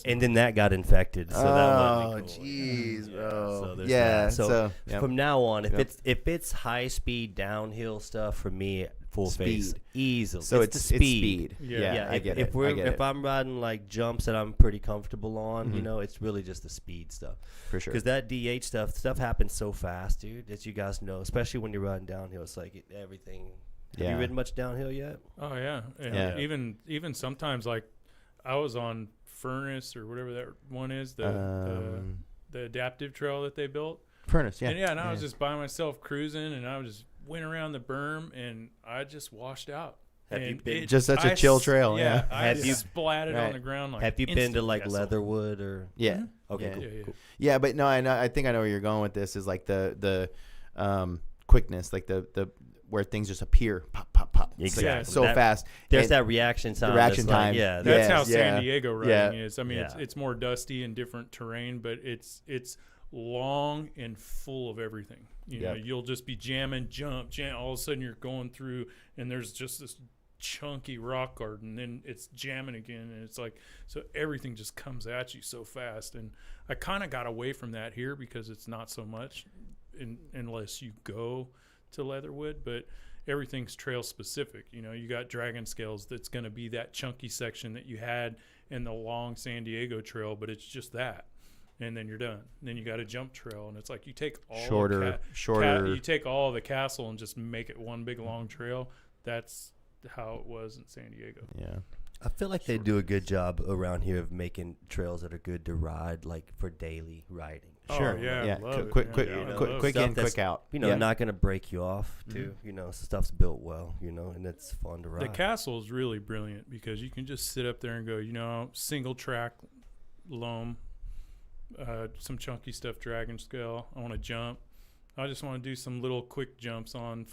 And then that got infected. So that Oh, wasn't cool. jeez, Yeah, bro. so there's Yeah. that. So yep. from now on, Yep. if it's high speed downhill stuff for me, full face Speed. easily. So it's the speed. Yeah. Yeah, I get it. If we're I get if it. I'm riding like jumps that I'm pretty comfortable on, Mhm. it's really just the speed stuff. For sure. Because that DH stuff happens so fast, dude. As you guys know, especially when you're riding downhill, it's like everything. Have Yeah. you ridden much downhill yet? Oh yeah. And Yeah. even sometimes, like I was on Furnace or whatever that one is, the adaptive trail that they built. Furnace, yeah. And I was just by myself cruising, and I just went around the berm, and I just washed out. Have you And been- Just such a chill trail, yeah. I Have just you- splatted Right. on the ground like Have you been to instant. like Yeah, so- Leatherwood or? Yeah. Okay, Yeah. cool. Yeah, yeah. cool. Yeah, but no, I think I know where you're going with this. Is like the quickness, like the where things just appear, pop, pop, pop. It's like Exactly. so That- fast. There's And that reaction time. reaction that's like, time. yeah, That's how Yes, San yeah. Diego riding Yeah. is. I mean, Yeah. it's more dusty and different terrain, but it's long and full of everything. You know, Yep. you'll just be jam. All of a sudden, you're going through, and there's just this chunky rock garden, then it's jamming again, and it's like, so everything just comes at you so fast. And I kind of got away from that here because it's not so much unless you go to Leatherwood, but everything's trail specific. You know, you got Dragon Scales that's going to be that chunky section that you had in the long San Diego trail, but it's just that, and then you're done. And then you got a jump trail, and it's like you take all shorter. you take all of the castle and just make it one big long trail. That's how it was in San Diego. Yeah. I feel like they do a good job around here of making trails that are good to ride, like for daily riding. Oh, Sure. yeah, Yeah. love it. Quick, Yeah, quick, yeah, I quick, love quick stuff in, that's, quick out. Not going to break you off, Mm-hmm. too. Stuff's built well, and it's fun to ride. The castle is really brilliant because you can just sit up there and go, single track loam, some chunky stuff, dragon scale. I want to jump. I just want to do some little quick jumps on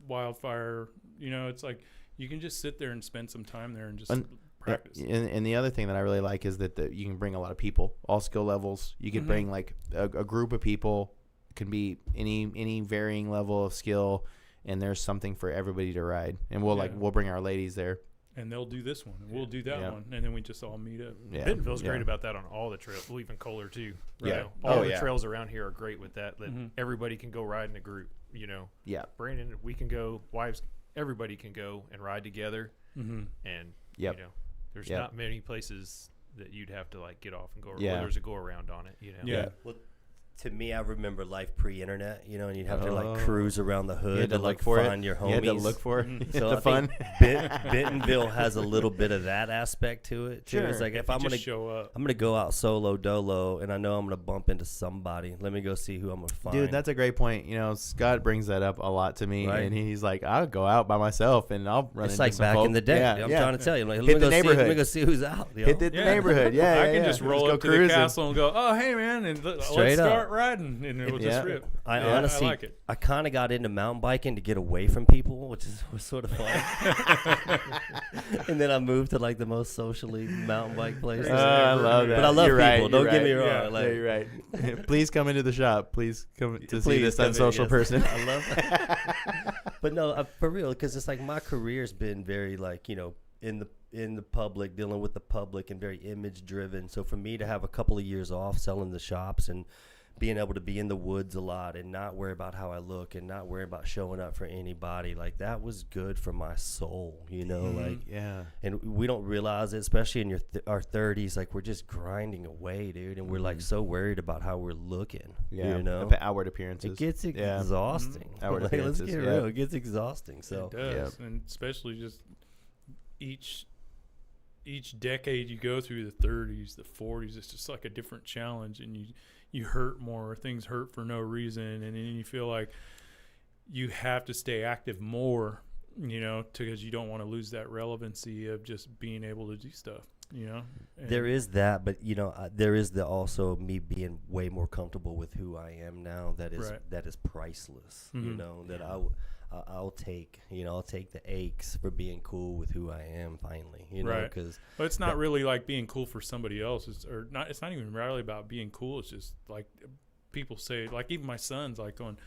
wildfire. It's like you can just sit there and spend some time there and just practice. And the other thing that I really like is that you can bring a lot of people, all skill levels. You could bring like a group of people. It can be any varying level of skill, and there's something for everybody to ride. And we'll bring our ladies there. And they'll do this one, and we'll do that Yeah. one, and then we just all meet up. Yeah. Bentonville's Yeah. great about that on all the trails. Well, even Kohler too. Yeah. All Oh, the yeah. trails around here are great with that. Mhm. Everybody can go ride in a group. Yeah. Brandon, we can go. Wives, everybody can go and ride together. Mm-hmm. And Yep. there's Yep. not many places that you'd have to like get off and go. Yeah. Or there's a go around on it. Yeah. Well, to me, I remember life pre-internet, you know, and you'd have to like cruise around the hood to like for find your homies. You had to look for it. So the I fun. think Bentonville has a little bit of that aspect to it too. Sure. It's like if You I'm gonna just show up. I'm gonna go out solo dolo, and I know I'm gonna bump into somebody. Let me go see who I'm gonna find. Dude, that's a great point. You know, Scott brings that up a lot to me, Right. and he's like, "I'll go out by myself, and I'll run." It's into like some back folk. in the day. Yeah, I'm yeah. trying to tell you. Like, Hit the let neighborhood. me go see who's out. You know? Hit the neighborhood. Yeah, I can yeah. just roll go up to cruising. the castle and go, "Oh, hey man," and let's Straight up. start riding, and it will just rip. I Yeah, honestly, I like it. I kind of got into mountain biking to get away from people, which was sort of fun. And then I moved to like the most socially mountain bike places. I love that. But I love You're people. right, Don't you're get me right. wrong. Yeah, like, you're right. Please come into the shop. Please come to see please this come in, unsocial yes. person. I love that. But no, for real, because it's like my career's been very like, you know, in the public, dealing with the public, and very image driven. So for me to have a couple of years off selling the shops and being able to be in the woods a lot and not worry about how I look and not worry about showing up for anybody, like that was good for my soul, you know, like, Yeah. and we don't realize it, especially in our 30s, like we're just grinding away, dude, and we're like so worried about how we're looking, Yeah. you know, Outward appearances. it gets Yeah. exhausting. Outward Like, let's appearances, get yeah. real, it gets exhausting. So It does, and especially just each decade you go through, the 30s, the 40s, it's just like a different challenge, and you hurt more, things hurt for no reason, and then you feel like you have to stay active more, you know, because you don't want to lose that relevancy of just being able to do stuff, you know. And there is that, but you know, there is the also me being way more comfortable with who I am now. That is Right. that is priceless. You Mhm. know, that I'll take, you know, I'll take the aches for being cool with who I am finally, you know, Right. because But it's not really like being cool for somebody else. It's not even really about being cool. It's just like people say, like even my son's like going,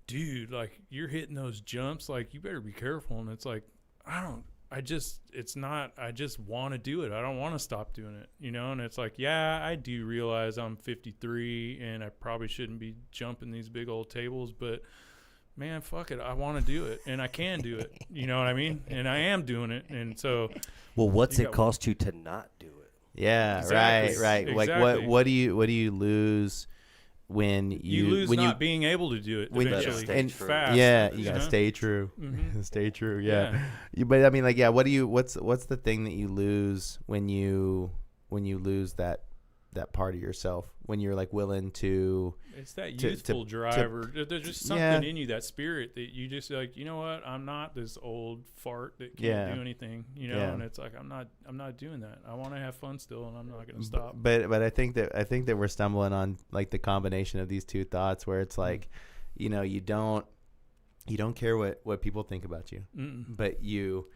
dude, like you're hitting those jumps, like you better be careful. And it's like, I just want to do it. I don't want to stop doing it, you know? And it's like, yeah, I do realize I'm 53 and I probably shouldn't be jumping these big old tables, but man, fuck it. I want to do it and I can do it. You know what I mean? And I am doing it. And so, well, what's You it got- cost you to not do it? Yeah. Exactly. Right. Like Exactly. what do you lose when you lose when not being able to do it when- eventually. Stay and true. Fast. Yeah, you gotta know? stay true. Mhm. Stay true. Yeah. But I mean, like, yeah. What's the thing that you lose when you lose that part of yourself, when you're like willing to? It's that to- youthful to- drive, or there's just something Yeah. in you, that spirit that you just like, you know what? I'm not this old fart that can't Yeah. do anything, you know. Yeah. And it's like I'm not doing that. I want to have fun still, and I'm not going to stop. But I think that we're stumbling on like the combination of these two thoughts, where it's like, you know, you don't care what people think about you, Mm-mm. but you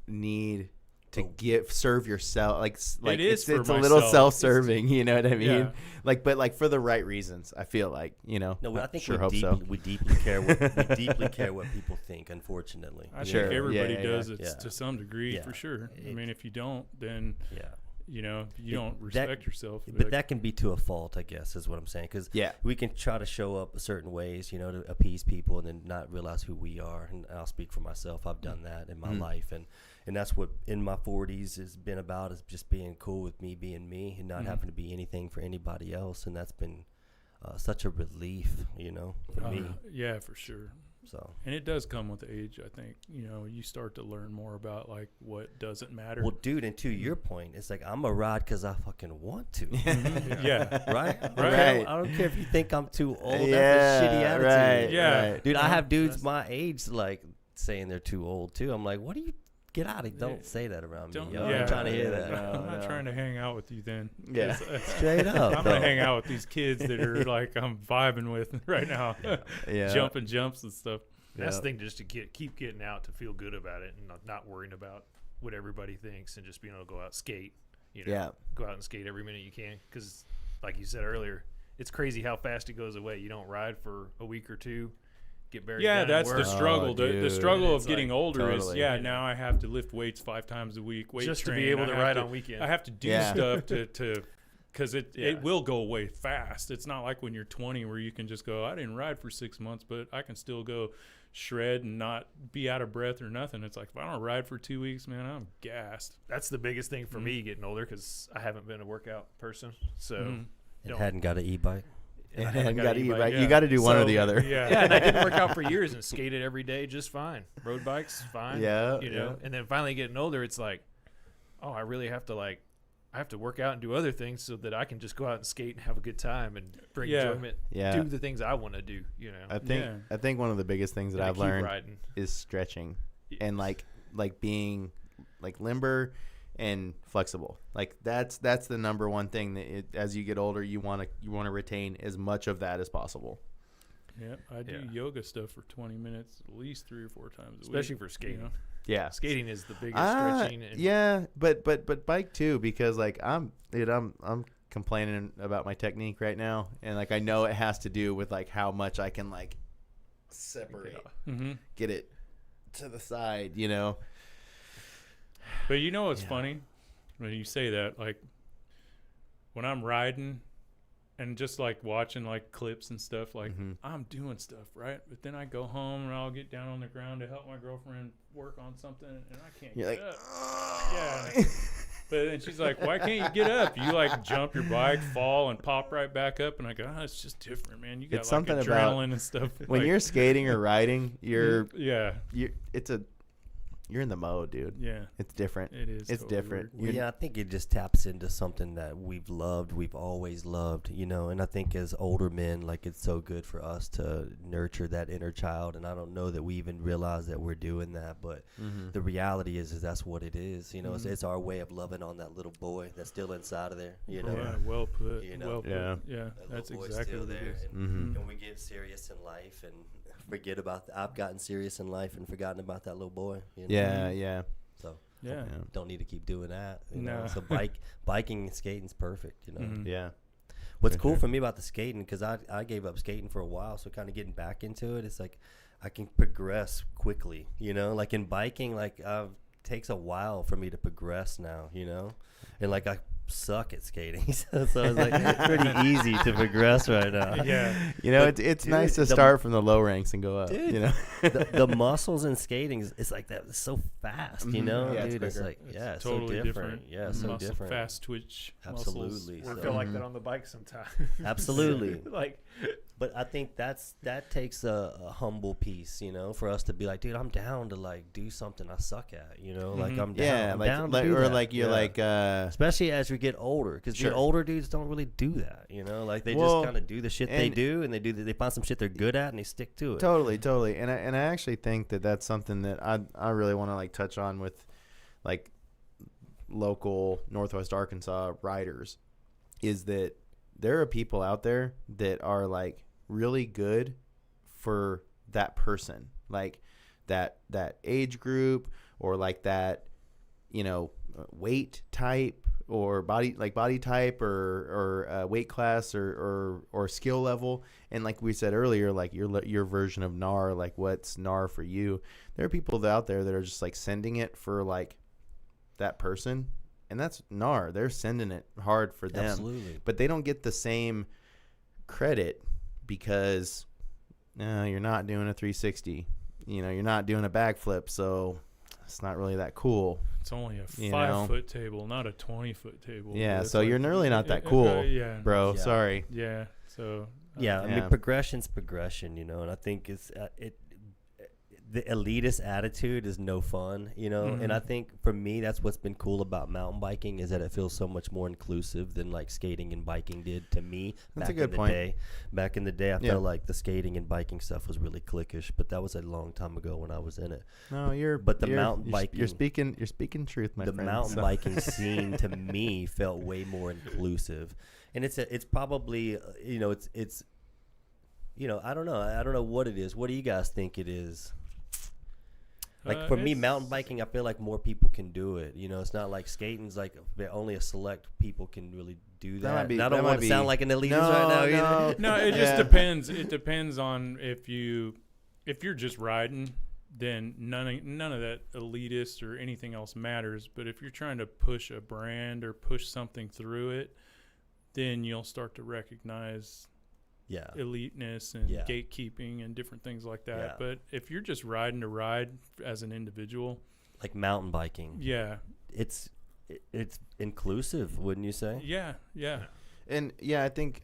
need to serve yourself. Like It is it's for a little myself. self-serving, you know what I mean? Yeah. But like for the right reasons, I feel like, you know. No, I think sure we hope deeply, so. we deeply care what we deeply care what people think. Unfortunately, I Sure. think everybody Yeah, does yeah. it Yeah. to some degree, Yeah. for sure. I mean, if you don't, then yeah. you know, you don't that- respect yourself. But Like, that can be to a fault, I guess, is what I'm saying. Because Yeah. we can try to show up certain ways, you know, to appease people, and then not realize who we are. And I'll speak for myself. I've done that in my life, and that's what in my 40s has been about, is just being cool with me being me and not having to be anything for anybody else. And that's been such a relief, you know, for me. yeah, for sure. So. And it does come with age, I think. You know, you start to learn more about like what doesn't matter. Well, dude, and to your point, it's like I'm a ride because I fucking want to. Yeah. Right? Right. I don't care if you think I'm too old. Yeah, That's a shitty attitude. right, Yeah. right. Dude, I Yeah, have dudes that's- my age like saying they're too old too. I'm like, what do you get out of? Don't say that around Don't, me. Yo. yeah, I'm trying to hear that. I'm not trying to hang out with you then. Yeah. 'Cause, Straight up. I'm though. gonna hang out with these kids that are like I'm vibing with right now, Yeah. jumping jumps and stuff. That's Yeah. the thing, just to keep getting out, to feel good about it, and not worrying about what everybody thinks, and just being able to go out skate. You know, Yeah. go out and skate every minute you can, because like you said earlier, it's crazy how fast it goes away. You don't ride for a week or two, get buried. Yeah, down that's and the work. struggle. The dude. struggle It's of getting like, older is totally. now I have to lift weights 5 times a week. Weight just to train. be able I to have ride on weekends. I have to do Yeah. stuff to because Yeah. it will go away fast. It's not like when you're 20 where you can just go, I didn't ride for 6 months, but I can still go shred and not be out of breath or nothing. It's like, if I don't ride for 2 weeks, man, I'm gassed. That's the biggest thing for Mm-hmm. me getting older, because I haven't been a workout person. So Mhm. And hadn't got an e-bike. and I And haven't got got to eat, anybody. right? yeah. You got to do one or So, the other. Yeah. Yeah, and I didn't work out for years and skated every day just fine. Road bikes, fine. Yeah, you know. yeah. And then finally getting older, it's like, oh, I really have to I have to work out and do other things so that I can just go out and skate and have a good time and bring Yeah. enjoyment. Yeah. Do the things I want to do. You know. I think one of the biggest things that And I I've keep learned riding. is stretching Yes. and like being like limber and flexible. Like that's the number one thing that as you get older you want to retain as much of that as possible. Yeah, I do yoga stuff for 20 minutes at least 3 or 4 times a week. Especially for skating. You know? Yeah. Skating is the biggest stretching. And Yeah, but bike too, because like I'm complaining about my technique right now, and like I know it has to do with like how much I can like separate, get it to the side, you know. But you know what's funny when you say that? Like when I'm riding and just like watching like clips and stuff, like I'm doing stuff, right? But then I go home and I'll get down on the ground to help my girlfriend work on something, and I can't You're get like, up. Yeah. But then she's like, "Why can't you get up? You like jump your bike, fall, and pop right back up." And I go, "Oh, it's just different, man. You got It's like something adrenaline about and stuff." when like, you're skating or riding, you're in the mode, dude. yeah, It's different. it is. It's totally different. weird. Yeah, I think it just taps into something that we've always loved, you know. And I think as older men, like it's so good for us to nurture that inner child. And I don't know that we even realize that we're doing that, but the reality is that's what it is, you know. It's our way of loving on that little boy that's still inside of there, you know. Yeah, well put. You know, well put. yeah. Yeah, That that's little boy's exactly still what it there, is. and we get serious in life and forget about. I've gotten serious in life and forgotten about that little boy. You know? Yeah. So Yeah. don't need to keep doing that. You No. know? So biking and skating's perfect. You know. Yeah. What's For cool sure. for me about the skating, because I gave up skating for a while, so kind of getting back into it, it's like I can progress quickly. You know, like in biking, like takes a while for me to progress now. You know, and like I suck at skating, so it's like it's pretty easy to progress right now. Yeah. You know, But, it's dude, nice to start from the low ranks and go up. Dude, You know. the muscles in skating is like that. It's so fast, you know, Yeah, it's dude. It's quicker. like it's totally so different. Yeah, so Muscle, different. fast twitch. Absolutely. Muscles I So- work feel like that on the bike sometimes. Absolutely. Like, But I think that takes a humble piece, you know, for us to be like, dude, I'm down to like do something I suck at, you know, like I'm down. Yeah, I'm like, down like to do or that. like you're Yeah. like Especially as we get older, because Sure. the older dudes don't really do that, you know, like they Well, just kind of do the shit they and- do, and they find some shit they're good at, and they stick to it. Totally, and I actually think that that's something that I really want to like touch on with like local Northwest Arkansas riders, is that there are people out there that are like really good for that person, like that age group, or like that, you know, weight type or body type or weight class or skill level. And like we said earlier, like your version of Gnar, like what's Gnar for you. There are people out there that are just like sending it for like that person, and that's Gnar. They're sending it hard for them. Absolutely. But they don't get the same credit because you're not doing a 360. You know, you're not doing a backflip, so it's not really that cool. It's only a You 5-foot table, not a 20-foot table. Yeah, It's so like- you're really not that cool, yeah, bro. Yeah. Sorry. Yeah. So Yeah, I Yeah. mean, progression's progression, you know, and I think it's the elitist attitude is no fun, you know, and I think for me that's what's been cool about mountain biking is that it feels so much more inclusive than like skating and biking did to me. That's a back good in the point. day. Back in the day, I Yeah. felt like the skating and biking stuff was really cliquish, but that was a long time ago when I was in it. No, But the mountain you're biking, speaking truth, my the friend. mountain So- biking scene to me felt way more inclusive, and it's probably you know it's you know I don't know what it is. What do you guys think it is? Like for me, it's- mountain biking, I feel like more people can do it. You know, it's not like skating's like only a select people can really do that. might be- And I that don't might want to be- sound like an elitist No, right now no. either. No, it just Yeah. depends. It depends on if you're just riding, then none of that elitist or anything else matters. But if you're trying to push a brand or push something through it, then you'll start to recognize Yeah, eliteness and Yeah. gatekeeping and different things like that. Yeah. But if you're just riding to ride as an individual, like mountain biking, yeah, it's inclusive, wouldn't you say? yeah. And yeah, I think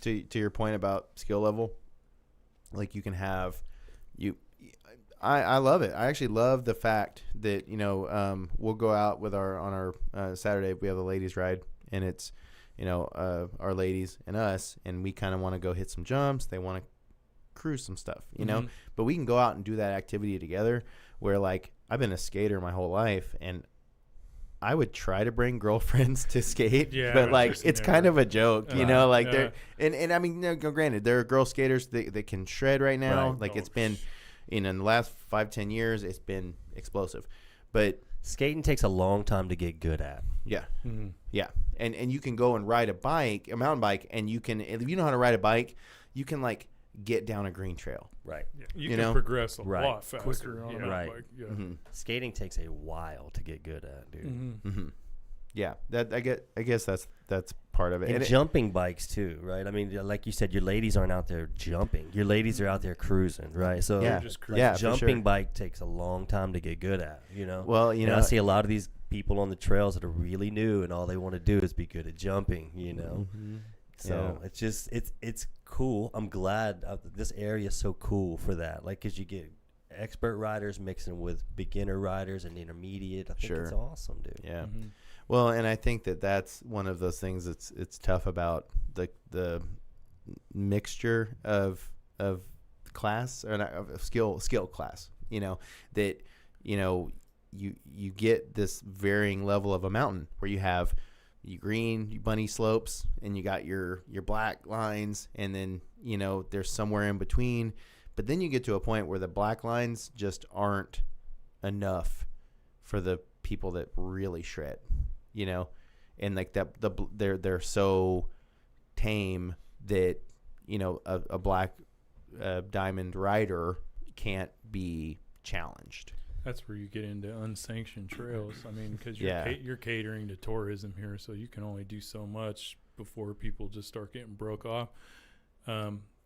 to your point about skill level, like you can have I love it. I actually love the fact that, we'll go out with on our Saturday, we have a ladies ride, and it's, our ladies and us, and we kind of want to go hit some jumps. They want to cruise some stuff, but we can go out and do that activity together where, like, I've been a skater my whole life, and I would try to bring girlfriends to skate, but like it's kind of a joke, they're and I mean, granted, there are girl skaters that can shred right now. Right. Like it's been, in the last 5-10 years, it's been explosive, but skating takes a long time to get good at. Yeah. Mm-hmm. Yeah. And you can go and ride a mountain bike, and you can, if you know how to ride a bike, you can like get down a green trail. Right. Yeah. You can progress a lot faster quicker on a mountain bike. Yeah. Mm-hmm. Skating takes a while to get good at, dude. Mm-hmm. Mm-hmm. Yeah. I guess that's part of it. And jumping bikes too, right? I mean, like you said, your ladies aren't out there jumping. Your ladies are out there cruising, right? So jumping bike takes a long time to get good at, Well, I see a lot of these people on the trails that are really new, and all they want to do is be good at jumping, Mm-hmm. So it's just it's cool. I'm glad this area is so cool for that. Like, because you get expert riders mixing with beginner riders and intermediate. I think it's awesome, dude. Yeah. Mm-hmm. Well, and I think that's one of those things it's tough about the mixture of class, or not, of skill class. That you get this varying level of a mountain where you have your green, your bunny slopes, and you got your black lines, and then there's somewhere in between. But then you get to a point where the black lines just aren't enough for the people that really shred, and like that they're so tame that a black diamond rider can't be challenged. That's where you get into unsanctioned trails. I mean, because you're catering to tourism here, so you can only do so much before people just start getting broke off.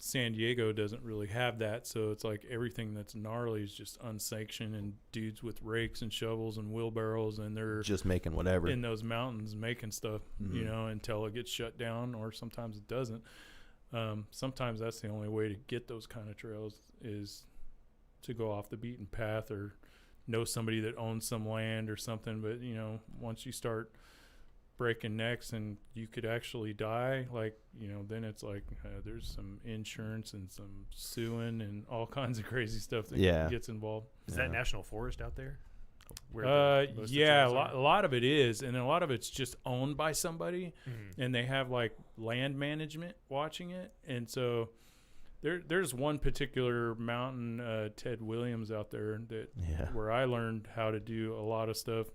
San Diego doesn't really have that, so it's like everything that's gnarly is just unsanctioned, and dudes with rakes and shovels and wheelbarrows, and they're just making whatever in those mountains making stuff, until it gets shut down, or sometimes it doesn't. Sometimes that's the only way to get those kind of trails is to go off the beaten path or know somebody that owns some land or something. But once you start breaking necks and you could actually die, then it's like there's some insurance and some suing and all kinds of crazy stuff that gets involved. Is that national forest out there? A lot of it is, and a lot of it's just owned by somebody, and they have like land management watching it. And so there's one particular mountain, Ted Williams out there, where I learned how to do a lot of stuff.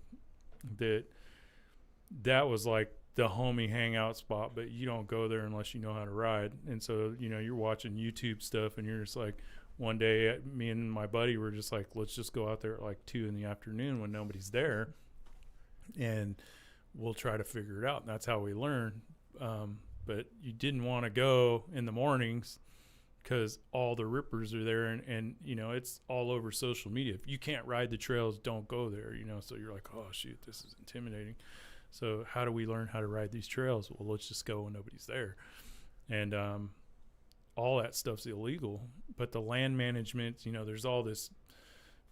That was like the homie hangout spot, but you don't go there unless you know how to ride. And so you're watching YouTube stuff, and you're just like, one day me and my buddy were just like, let's just go out there at like 2 p.m. when nobody's there, and we'll try to figure it out. And that's how we learn. But you didn't want to go in the mornings because all the rippers are there, and it's all over social media. If you can't ride the trails, don't go there, so you're like, oh shoot, this is intimidating. So how do we learn how to ride these trails? Well, let's just go when nobody's there. And all that stuff's illegal, but the land management, there's all this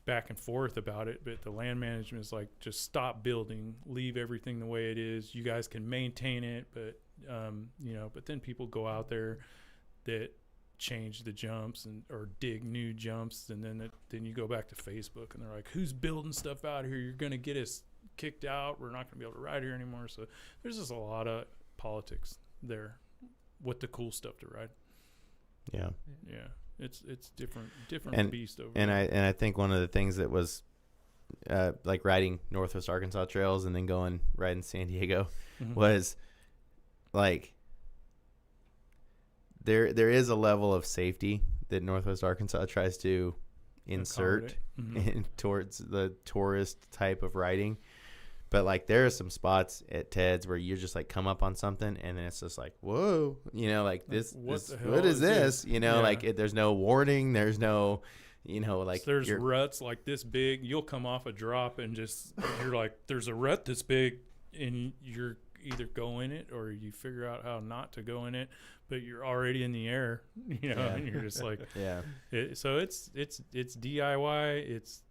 back and forth about it, but the land management is like, just stop building, leave everything the way it is. You guys can maintain it, but but then people go out there that change the jumps or dig new jumps, and then you go back to Facebook and they're like, who's building stuff out here? You're gonna get us kicked out. We're not gonna be able to ride here anymore. So there's just a lot of politics there with the cool stuff to ride. Yeah. It's different beast over and there. I think one of the things that was like riding Northwest Arkansas trails and then going riding San Diego was like there is a level of safety that Northwest Arkansas tries to insert towards the tourist type of riding. But like there are some spots at Ted's where you just like come up on something and then it's just like, whoa, what is this? Like there's no warning. There's no, like so there's ruts like this big. You'll come off a drop and you're like, there's a rut this big, and you're either go in it or you figure out how not to go in it, but you're already in the air, and you're just like, so it's DIY. It's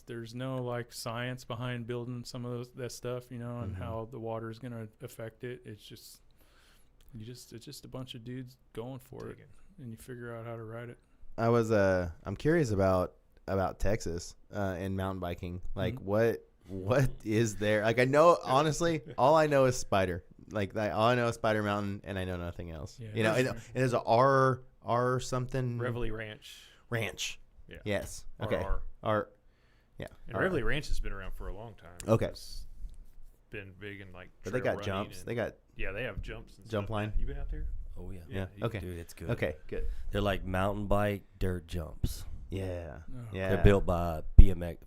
there's no like science behind building some of that stuff, and how the water is going to affect it. It's just a bunch of dudes going for it, and you figure out how to ride it. I'm curious about Texas and mountain biking. Like what is there? Like I know, honestly, all I know is Spider. Like all I know is Spider Mountain, and I know nothing else. Yeah, and there's a R something. Reveille Ranch. Yeah. Yes. R. Okay. R. Yeah. And Reveille Ranch has been around for a long time. Okay. It's been big in like. But they got jumps. They have jumps. And jump stuff. line. You been out there? Oh yeah. Yeah. Okay. Dude, it's good. Okay. Good. They're like mountain bike dirt jumps. Yeah. Oh. Yeah. They're built by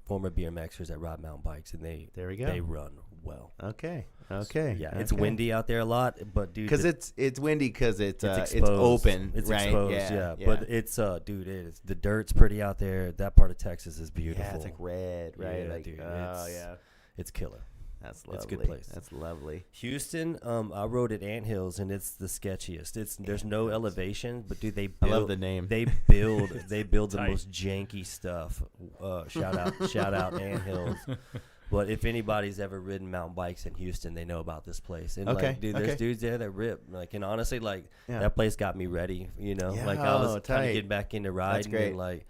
former BMXers that ride mountain bikes, and there we go. they run well. Okay. Yeah, it's windy out there a lot, but dude, because it's windy because it's exposed. it's open, it's right? exposed, yeah. But it's dude, the dirt's pretty out there. That part of Texas is beautiful. Yeah, it's like red, right? Yeah, like, dude, it's killer. That's lovely. It's a good place. That's lovely. Houston, I rode at Anthills, and it's the sketchiest. There's no elevation, but dude, they I build. love the name. They build the Tight. most janky stuff. Shout out Anthills. But if anybody's ever ridden mountain bikes in Houston, they know about this place. And like, dude, there's dudes there that rip. Like, and honestly, like that place got me ready. Like I was kind of getting back into riding. That's great. And like,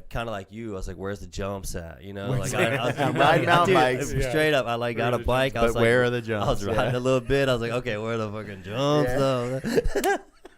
kind of like you, I was like, "Where's the jumps at?" Like I was riding mountain bikes. Straight up, I like got a bike. I was but like, where are the jumps? I was riding a little bit. I was like, "Okay, where are the fucking jumps though?"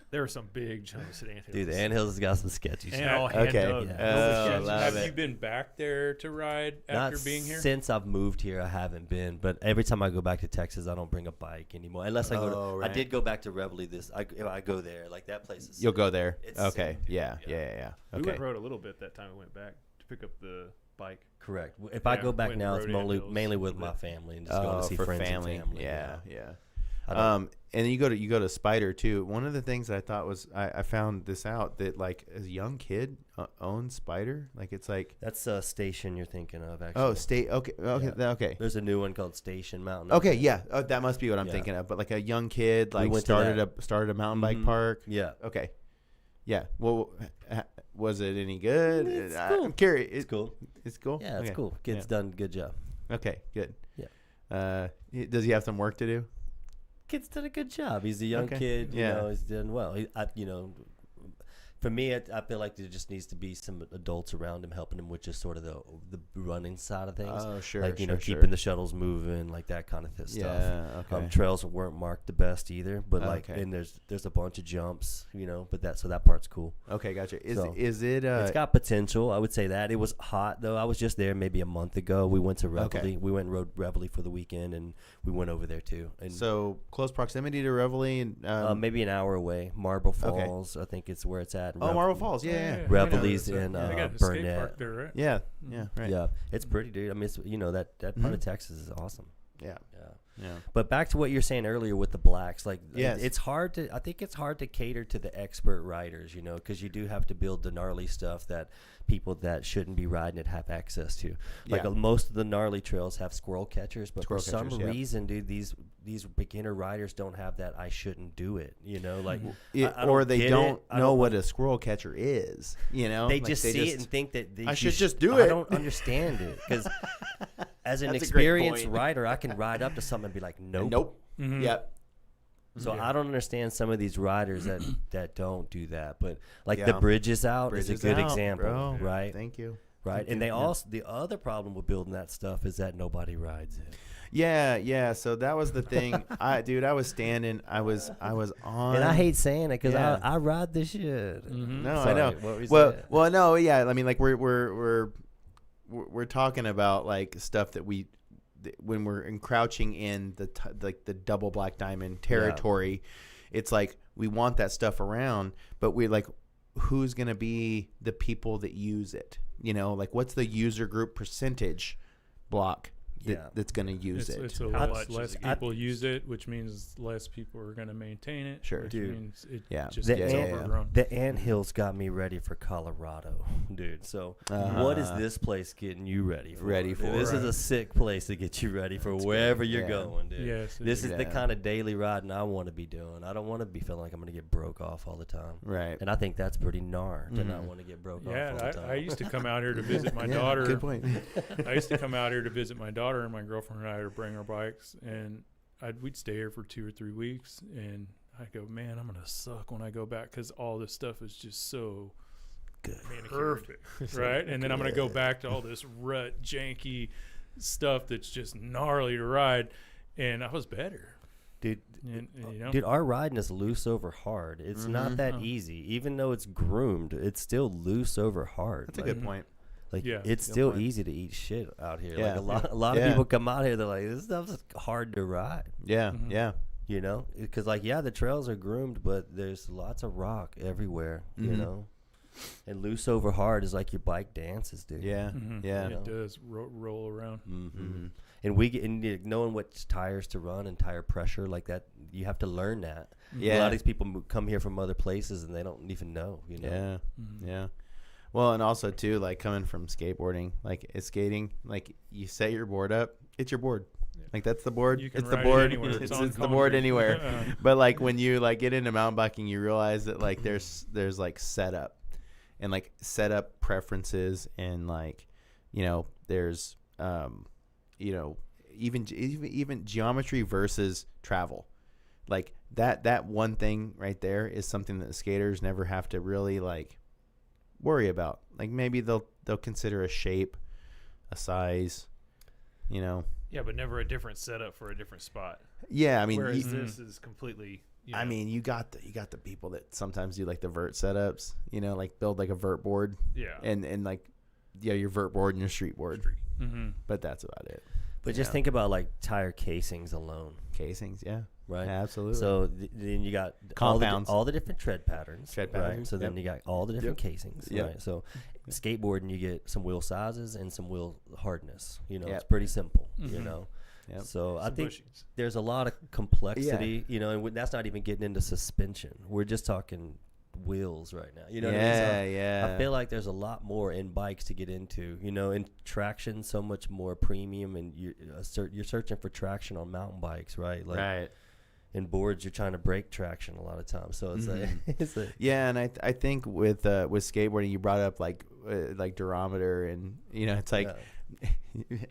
There were some big jumps at Anthills. Dude, the Anthills has got some sketchy And stuff. all hand Okay. dug. Yeah. Love Have it. you been back there to ride after Not being here? since I've moved here, I haven't been. But every time I go back to Texas, I don't bring a bike anymore. Unless I go to, right. I did go back to Reveille. If I go there, like that place is. You'll go there. It's Okay. sick, dude. Yeah. Yeah. Okay. We went and rode a little bit that time we went back to pick up the bike. Correct. If I go back went now, and it's rode mainly Anthills with a my bit. family and just going to see for friends family. and family. Yeah. I don't- And then you go to Spider too. One of the things I thought was I found this out that like as a young kid owns Spider. Like it's like That's a station you're thinking of, actually. okay. There's a new one called Station Mountain. Okay, yeah, that must be what I'm Yeah. thinking of. But like a young kid, like went to started a mountain bike Mhm. park. Yeah. Okay, yeah. Well, was it any good? It's cool. I'm curious. It's cool. It's cool. Yeah, it's Okay. cool. Kid's done a good job. Okay, good. Yeah. Does he have some work to do? Kid's done a good job. He's a young Okay. kid. You Yeah. know, he's done well. For me, I feel like there just needs to be some adults around him helping him with just sort of the running side of things. Oh, sure. Like, sure, keeping the shuttles moving, like that kind of stuff. Yeah. Okay. Trails weren't marked the best either, but Okay. and there's a bunch of jumps, but that part's cool. Okay, gotcha. So, Is it? It's got potential. I would say that. It was hot though. I was just there maybe a month ago. We went to Reveille. Okay. We went and rode Reveille for the weekend, and we went over there too. And so close proximity to Reveille and maybe an hour away. Marble Falls, I think it's where it's at. Marble Falls. Yeah. Reveille's I know. in They got a skate Burnett. park there, right? Yeah. Right. Yeah, it's pretty, dude. I mean, it's, that part of Texas is awesome. Yeah. Yeah. But back to what you were saying earlier with the blacks, like Yes. I think it's hard to cater to the expert riders, because you do have to build the gnarly stuff that people that shouldn't be riding it have access to. Like Yeah. most of the gnarly trails have squirrel catchers, but Squirrel for some catchers, yeah. reason, dude, these beginner riders don't have that. I shouldn't do it, like Or they get don't it. I know don't- what a squirrel catcher is. They Like, just see it and think that I should just do I it. don't understand it because as an That's a great experienced point. rider, I can ride up to something and be like, nope. Nope. Mhm. Yep. So Yeah. I don't understand some of these riders that don't do that. But like Yeah. the Bridges Out is Bridges a good out, example, bro. right? Thank you. Right. Thank And you. they Yeah. also the other problem with building that stuff is that nobody rides it. Yeah. So that was the thing. I was standing. I was on. And I hate saying it because Yeah. I ride this shit. Mhm. No, Sorry, I know. what were you saying? Well, no, yeah. I mean, like we're talking about like stuff that when we're encroaching in the double black diamond territory, it's like we want that stuff around, but we like who's gonna be the people that use it? Like what's the user group percentage block that's going to use it. It's a How less, much less is it? people use it, which means less people are going to maintain it. Sure. Which Dude. means it Yeah. just The gets ant- overgrown. The anthills got me ready for Colorado, dude. So what is this place getting you ready for? This is a sick place to get you ready for wherever you're going, dude. Yes. This is the kind of daily riding I want to be doing. I don't want to be feeling like I'm going to get broke off all the time. Right. And I think that's pretty gnar to not want to get broke off all the Yeah, time. I used to come out here to visit my daughter. Good point. I used to come out here to visit my daughter, and my girlfriend and I would bring our bikes, and we'd stay here for 2 or 3 weeks, and I'd go, man, I'm gonna suck when I go back because all this stuff is just so Good. perfect, right? And then I'm gonna go back to all this rut, janky stuff that's just gnarly to ride, and I was better. Dude, And, you know, dude, our riding is loose over hard. It's not that easy. Even though it's groomed, it's still loose over hard. That's a good point. Like Yeah. it's Good still point. easy to eat shit out here. Yeah. Like a lot of Yeah. people come out here, they're like, this stuff's hard to ride. Yeah. Mhm. Yeah. You know, because like the trails are groomed, but there's lots of rock everywhere. You Mhm. know, and loose over hard is like your bike dances, dude. Yeah. Mhm. Yeah. it does roll around. Mm-hmm. And knowing which tires to run and tire pressure like that, you have to learn that. A lot Yeah. of these people come here from other places and they don't even know. You know. Yeah. Mhm. Yeah. Well, and also too, like coming from skateboarding, like skating, like you set your board up, it's your board. Yeah. Like that's the board. You can It's the ride it board. anywhere. It's, on it's the board concrete. anywhere. But like when you like get into mountain biking, you realize that like there's like setup and like setup preferences and like, you know, there's you know, even geometry versus travel. Like that one thing right there is something that the skaters never have to really like worry about. Like maybe they'll consider a shape, a size, you know. Yeah, but never a different setup for a different spot. Yeah, I mean, Whereas you, this is completely. You know, I mean, you got the people that sometimes do like the vert setups, you know, like build like a vert board yeah, and like your vert board and your street board. Mhm. But that's about it. But just think about like tire casings alone, Casings, yeah, right? absolutely. So then you got Compounds. all the different tread patterns. Tread right? patterns, So then yep. you got all the different casings. Yep. Right. So skateboarding, you get some wheel sizes and some wheel hardness. You know, Yep. it's pretty simple. You Mhm. know. Yep. So I some think bushings. there's a lot of complexity. You know, and that's not even getting into suspension. We're just talking wheels right now. You know what I mean? So yeah. I feel like there's a lot more in bikes to get into, you know, in traction, so much more premium, and you're searching for traction on mountain bikes, right? Like right. in boards, you're trying to break traction a lot of times. So it's like, it's like Yeah, and I think with skateboarding, you brought up like durometer, and you know, it's like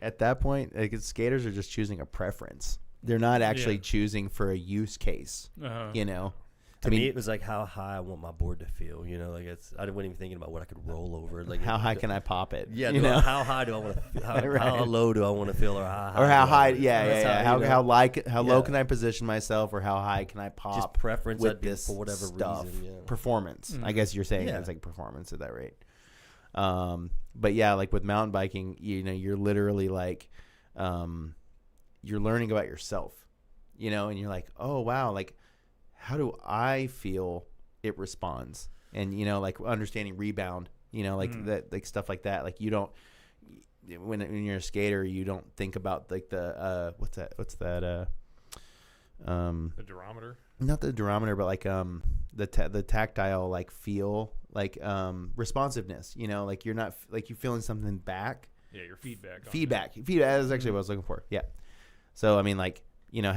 at that point, like skaters are just choosing a preference. They're not actually Yeah. choosing for a use case. Uh-huh. You know, to me, it was like how high I want my board to feel. You know, like I wasn't even thinking about what I could roll over. Like how high can I pop it? Yeah, you know, how high do I want to? How Right. low do I want to feel, or how high? or how do I high? wanna- Yeah, That's yeah. you know, How low Yeah. can I position myself, or how high can I just pop preference with I'd do this for whatever stuff? reason. Yeah. Performance. I guess you're saying Yeah. it's like performance at that rate. But yeah, like with mountain biking, you know, you're literally like, you're learning about yourself, you know, and you're like, oh wow, like how do I feel it responds? And you know, like understanding rebound, you know, like that, like stuff like that. Like you don't, when you're a skater, you don't think about like the what's that The durometer. not the durometer, but like the tactile like feel, like responsiveness, you know, like you're not like you're feeling something back. Yeah, your feedback. on Feedback that is actually what I was looking for. Yeah. So I mean, like, you know,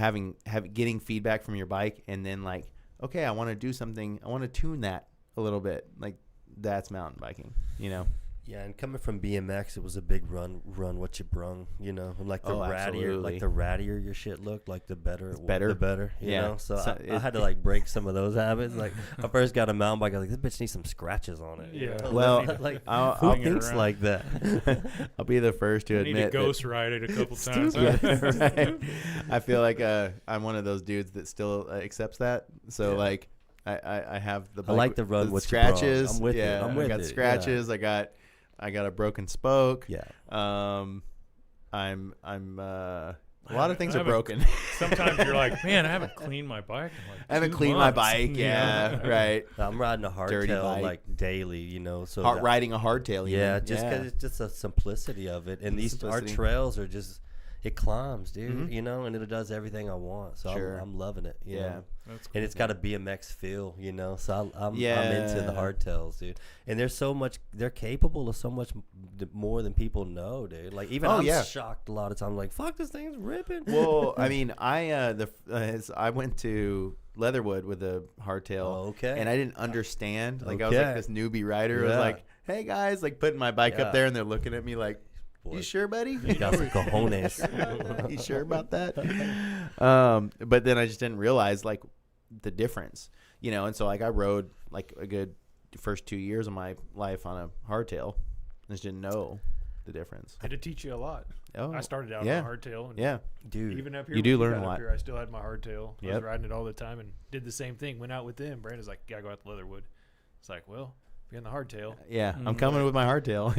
getting feedback from your bike, and then like, okay, I want to do something, I want to tune that a little bit, like that's mountain biking, you know. Yeah, and coming from BMX, it was a big run what you brung, you know, and like the absolutely. rattier your shit looked, like the better, better. the better, you Yeah. know. So I it- had to like break some of those habits. Like I first got a mountain bike, I was like, this bitch needs some scratches on it. you Yeah. know? Well, like I'll who Fling it thinks around. like that? I'll be the first to I need to admit ghost ride it a couple times. huh? Stupid, right? I feel like I'm one of those dudes that still accepts that. So Yeah. like I have the I like the run the with you, bro. scratches. I'm with it. Yeah, I'm with I got it. scratches. I got a broken spoke. Yeah. I'm a lot of things I are haven't- broken. Sometimes you're like, man, I haven't cleaned my bike in like I haven't 2 cleaned my months," bike. you Yeah, know? right. I'm riding a Dirty hardtail bike. like daily, you know. So Riding a hardtail. you yeah, mean? just because it's just a simplicity of it, and our Simplicity. trails are just, it climbs, dude. You know, and it does everything I want. So I'm loving it. You know? That's cool. And it's got a BMX feel, you know. So I'm into the hardtails, dude. And there's so much. They're capable of so much more than people know, dude. Like even I'm shocked a lot of times. Like fuck, this thing's ripping. Well, I mean, I went to Leatherwood with a hardtail, and I didn't understand. Like I was like this newbie rider. I was like, "Hey guys," like putting my bike up there, and they're looking at me like, "You sure, buddy? You got some cojones. You sure about that?" But then I just didn't realize like the difference, you know. And so like I rode like a good first 2 years of my life on a hardtail, and just didn't know the difference. I had to teach you a lot. Oh, I started out on a hardtail. And dude. Even up here, you do learn a lot. I still had my hardtail. I was riding it all the time and did the same thing. Went out with them. Brandon's like, "Yeah, go out to Leatherwood." It's like, well, if you're on the hardtail. Yeah, I'm coming with my hardtail.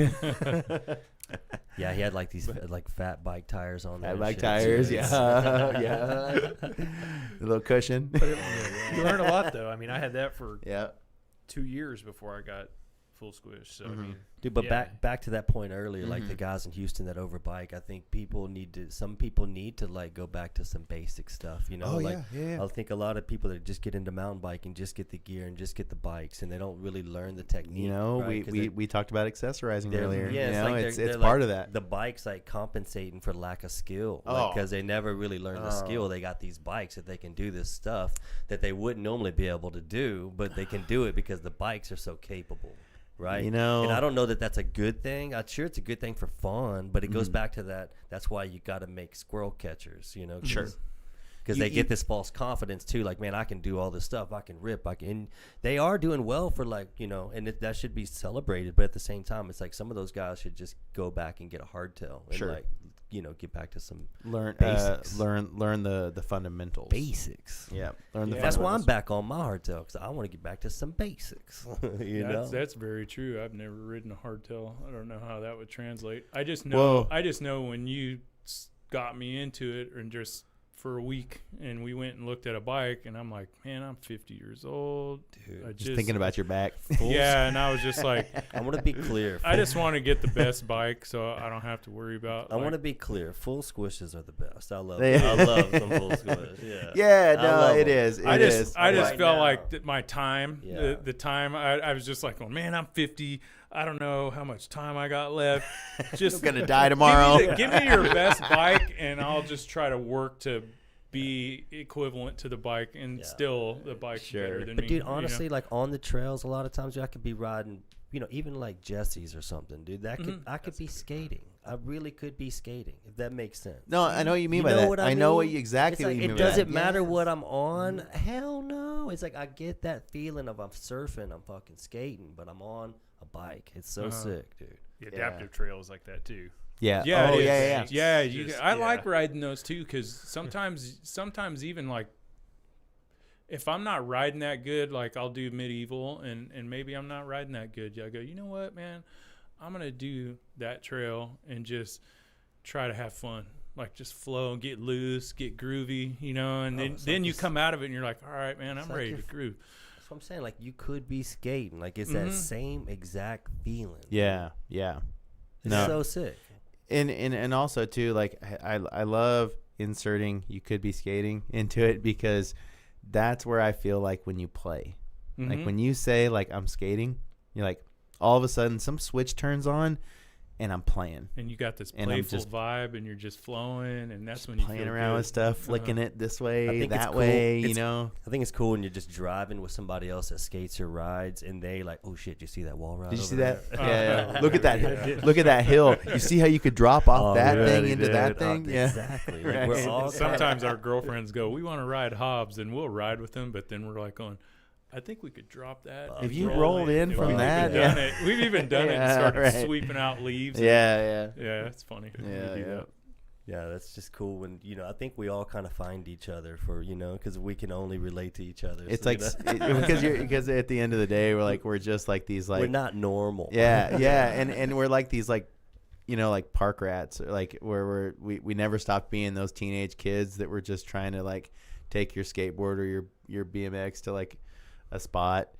Yeah, he had like these like fat bike tires on there. Fat bike tires, yeah. A little cushion. You learn a lot though. I mean, I had that for 2 years before I got full squish. So I mean, dude, but back to that point earlier, like the guys in Houston that overbike, I think some people need to like go back to some basic stuff, you know. I think a lot of people that just get into mountain biking, just get the gear and just get the bikes, and they don't really learn the technique. You know, right? we talked about accessorizing earlier. Yeah, you know, like it's part of that. The bike's like compensating for lack of skill, because they never really learned the skill. They got these bikes that they can do this stuff that they wouldn't normally be able to do, but they can do it because the bikes are so capable. Right, you know, and I don't know that that's a good thing. I'm sure it's a good thing for fun, but it goes back to that. That's why you got to make squirrel catchers, you know. Because they get this false confidence too. Like, man, I can do all this stuff. I can rip. I can. And they are doing well for like, you know, and that should be celebrated. But at the same time, it's like some of those guys should just go back and get a hardtail and like, you know, get back to some basics. Learn the fundamentals. Basics. Yeah. Learn the That's why I'm back on my hardtail, because I want to get back to some basics. you know? That's very true. I've never ridden a hardtail. I don't know how that would translate. I just know when you got me into it, and just for a week, and we went and looked at a bike, and I'm like, man, I'm 50 years old. Dude, just thinking about your back. Yeah, and I was just like, I want to be clear. I just want to get the best bike so I don't have to worry about. I want to be clear. Full squishes are the best. I love some full squish. Yeah. Yeah, no, it is. I just felt like my time, the time, I was just like, oh, man, I'm 50. I don't know how much time I got left. Just gonna die tomorrow. Give me your best bike, and I'll just try to work to be equivalent to the bike, and still the bike's better than me. But dude, honestly, like on the trails, a lot of times I could be riding, you know, even like Jesse's or something, dude. I could be skating. I really could be skating, if that makes sense. No, I know what you mean by that. I know exactly what you mean by that. It doesn't matter what I'm on. Hell no. It's like I get that feeling of I'm surfing, I'm fucking skating, but I'm on a bike. It's so sick, dude. The adaptive trails like that too. Yeah. I like riding those too, because sometimes even like if I'm not riding that good, like I'll do medieval, and maybe I'm not riding that good. I go, you know what, man, I'm gonna do that trail and just try to have fun, like just flow and get loose, get groovy, you know. And then you come out of it and you're like, all right, man, I'm ready to groove. That's what I'm saying. Like you could be skating, like it's that same exact feeling. Yeah. It's so sick. And also too, like I love inserting "you could be skating" into it, because that's where I feel like when you play, like when you say like I'm skating, you're like all of a sudden some switch turns on, and I'm playing. And you got this playful vibe, and you're just flowing, and that's when you playing feel around good. with stuff, flicking it this way, that way, you know. I think it's cool when you're just driving with somebody else that skates or rides, and they like, oh shit, you see that wall ride? Did you see there? that? Yeah. Look at that. Look at that hill. You see how you could drop off that thing into that thing? Yeah. Exactly. Like, Right. we're all Sometimes our girlfriends go, we want to ride Hobbs, and we'll ride with them, but then we're like going, I think we could drop that. If you rolled in from that, we've even done it and started sweeping out leaves. Yeah. Yeah, it's funny. Yeah, that's just cool when, you know, I think we all kind of find each other for, you know, because we can only relate to each other. It's so, like, because at the end of the day, we're just like these, like, we're not normal. Yeah. And we're like these, like, you know, like park rats, like where we never stop being those teenage kids that were just trying to like take your skateboard or your BMX to like a spot,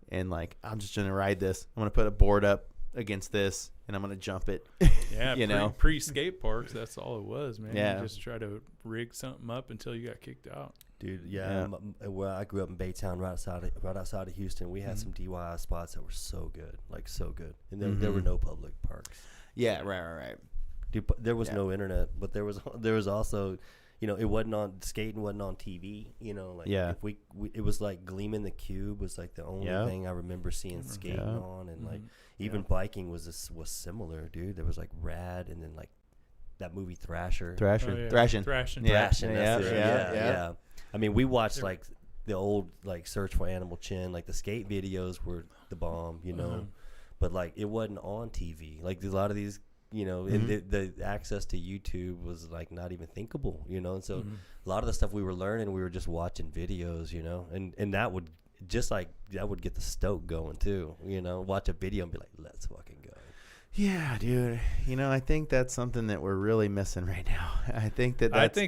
and like, I'm just gonna ride this. I'm gonna put a board up against this and I'm going to jump it. Yeah, you know, pre skate parks, that's all it was, man. Yeah. You just try to rig something up until you got kicked out. Dude, yeah. Well, I grew up in Baytown, right outside of Houston. We had some DIY spots that were so good, like so good, and there were no public parks. Yeah, right. Dude, there was no internet, but there was also, you know, it wasn't on skating, wasn't on TV. You know, like if we it was like Gleaming the Cube was like the only thing I remember seeing skating on, and like even biking was similar, dude. There was like Rad, and then like that movie Thrashing. Thrashing. Yeah. I mean, we watched like the old like Search for Animal Chin, like the skate videos were the bomb, you know, but like it wasn't on TV. Like a lot of these, you know, and the access to YouTube was like not even thinkable, you know, and so a lot of the stuff we were learning, we were just watching videos, you know, and that would get the stoke going too, you know, watch a video and be like, let's fucking go. Yeah, dude. You know, I think that's something that we're really missing right now. I think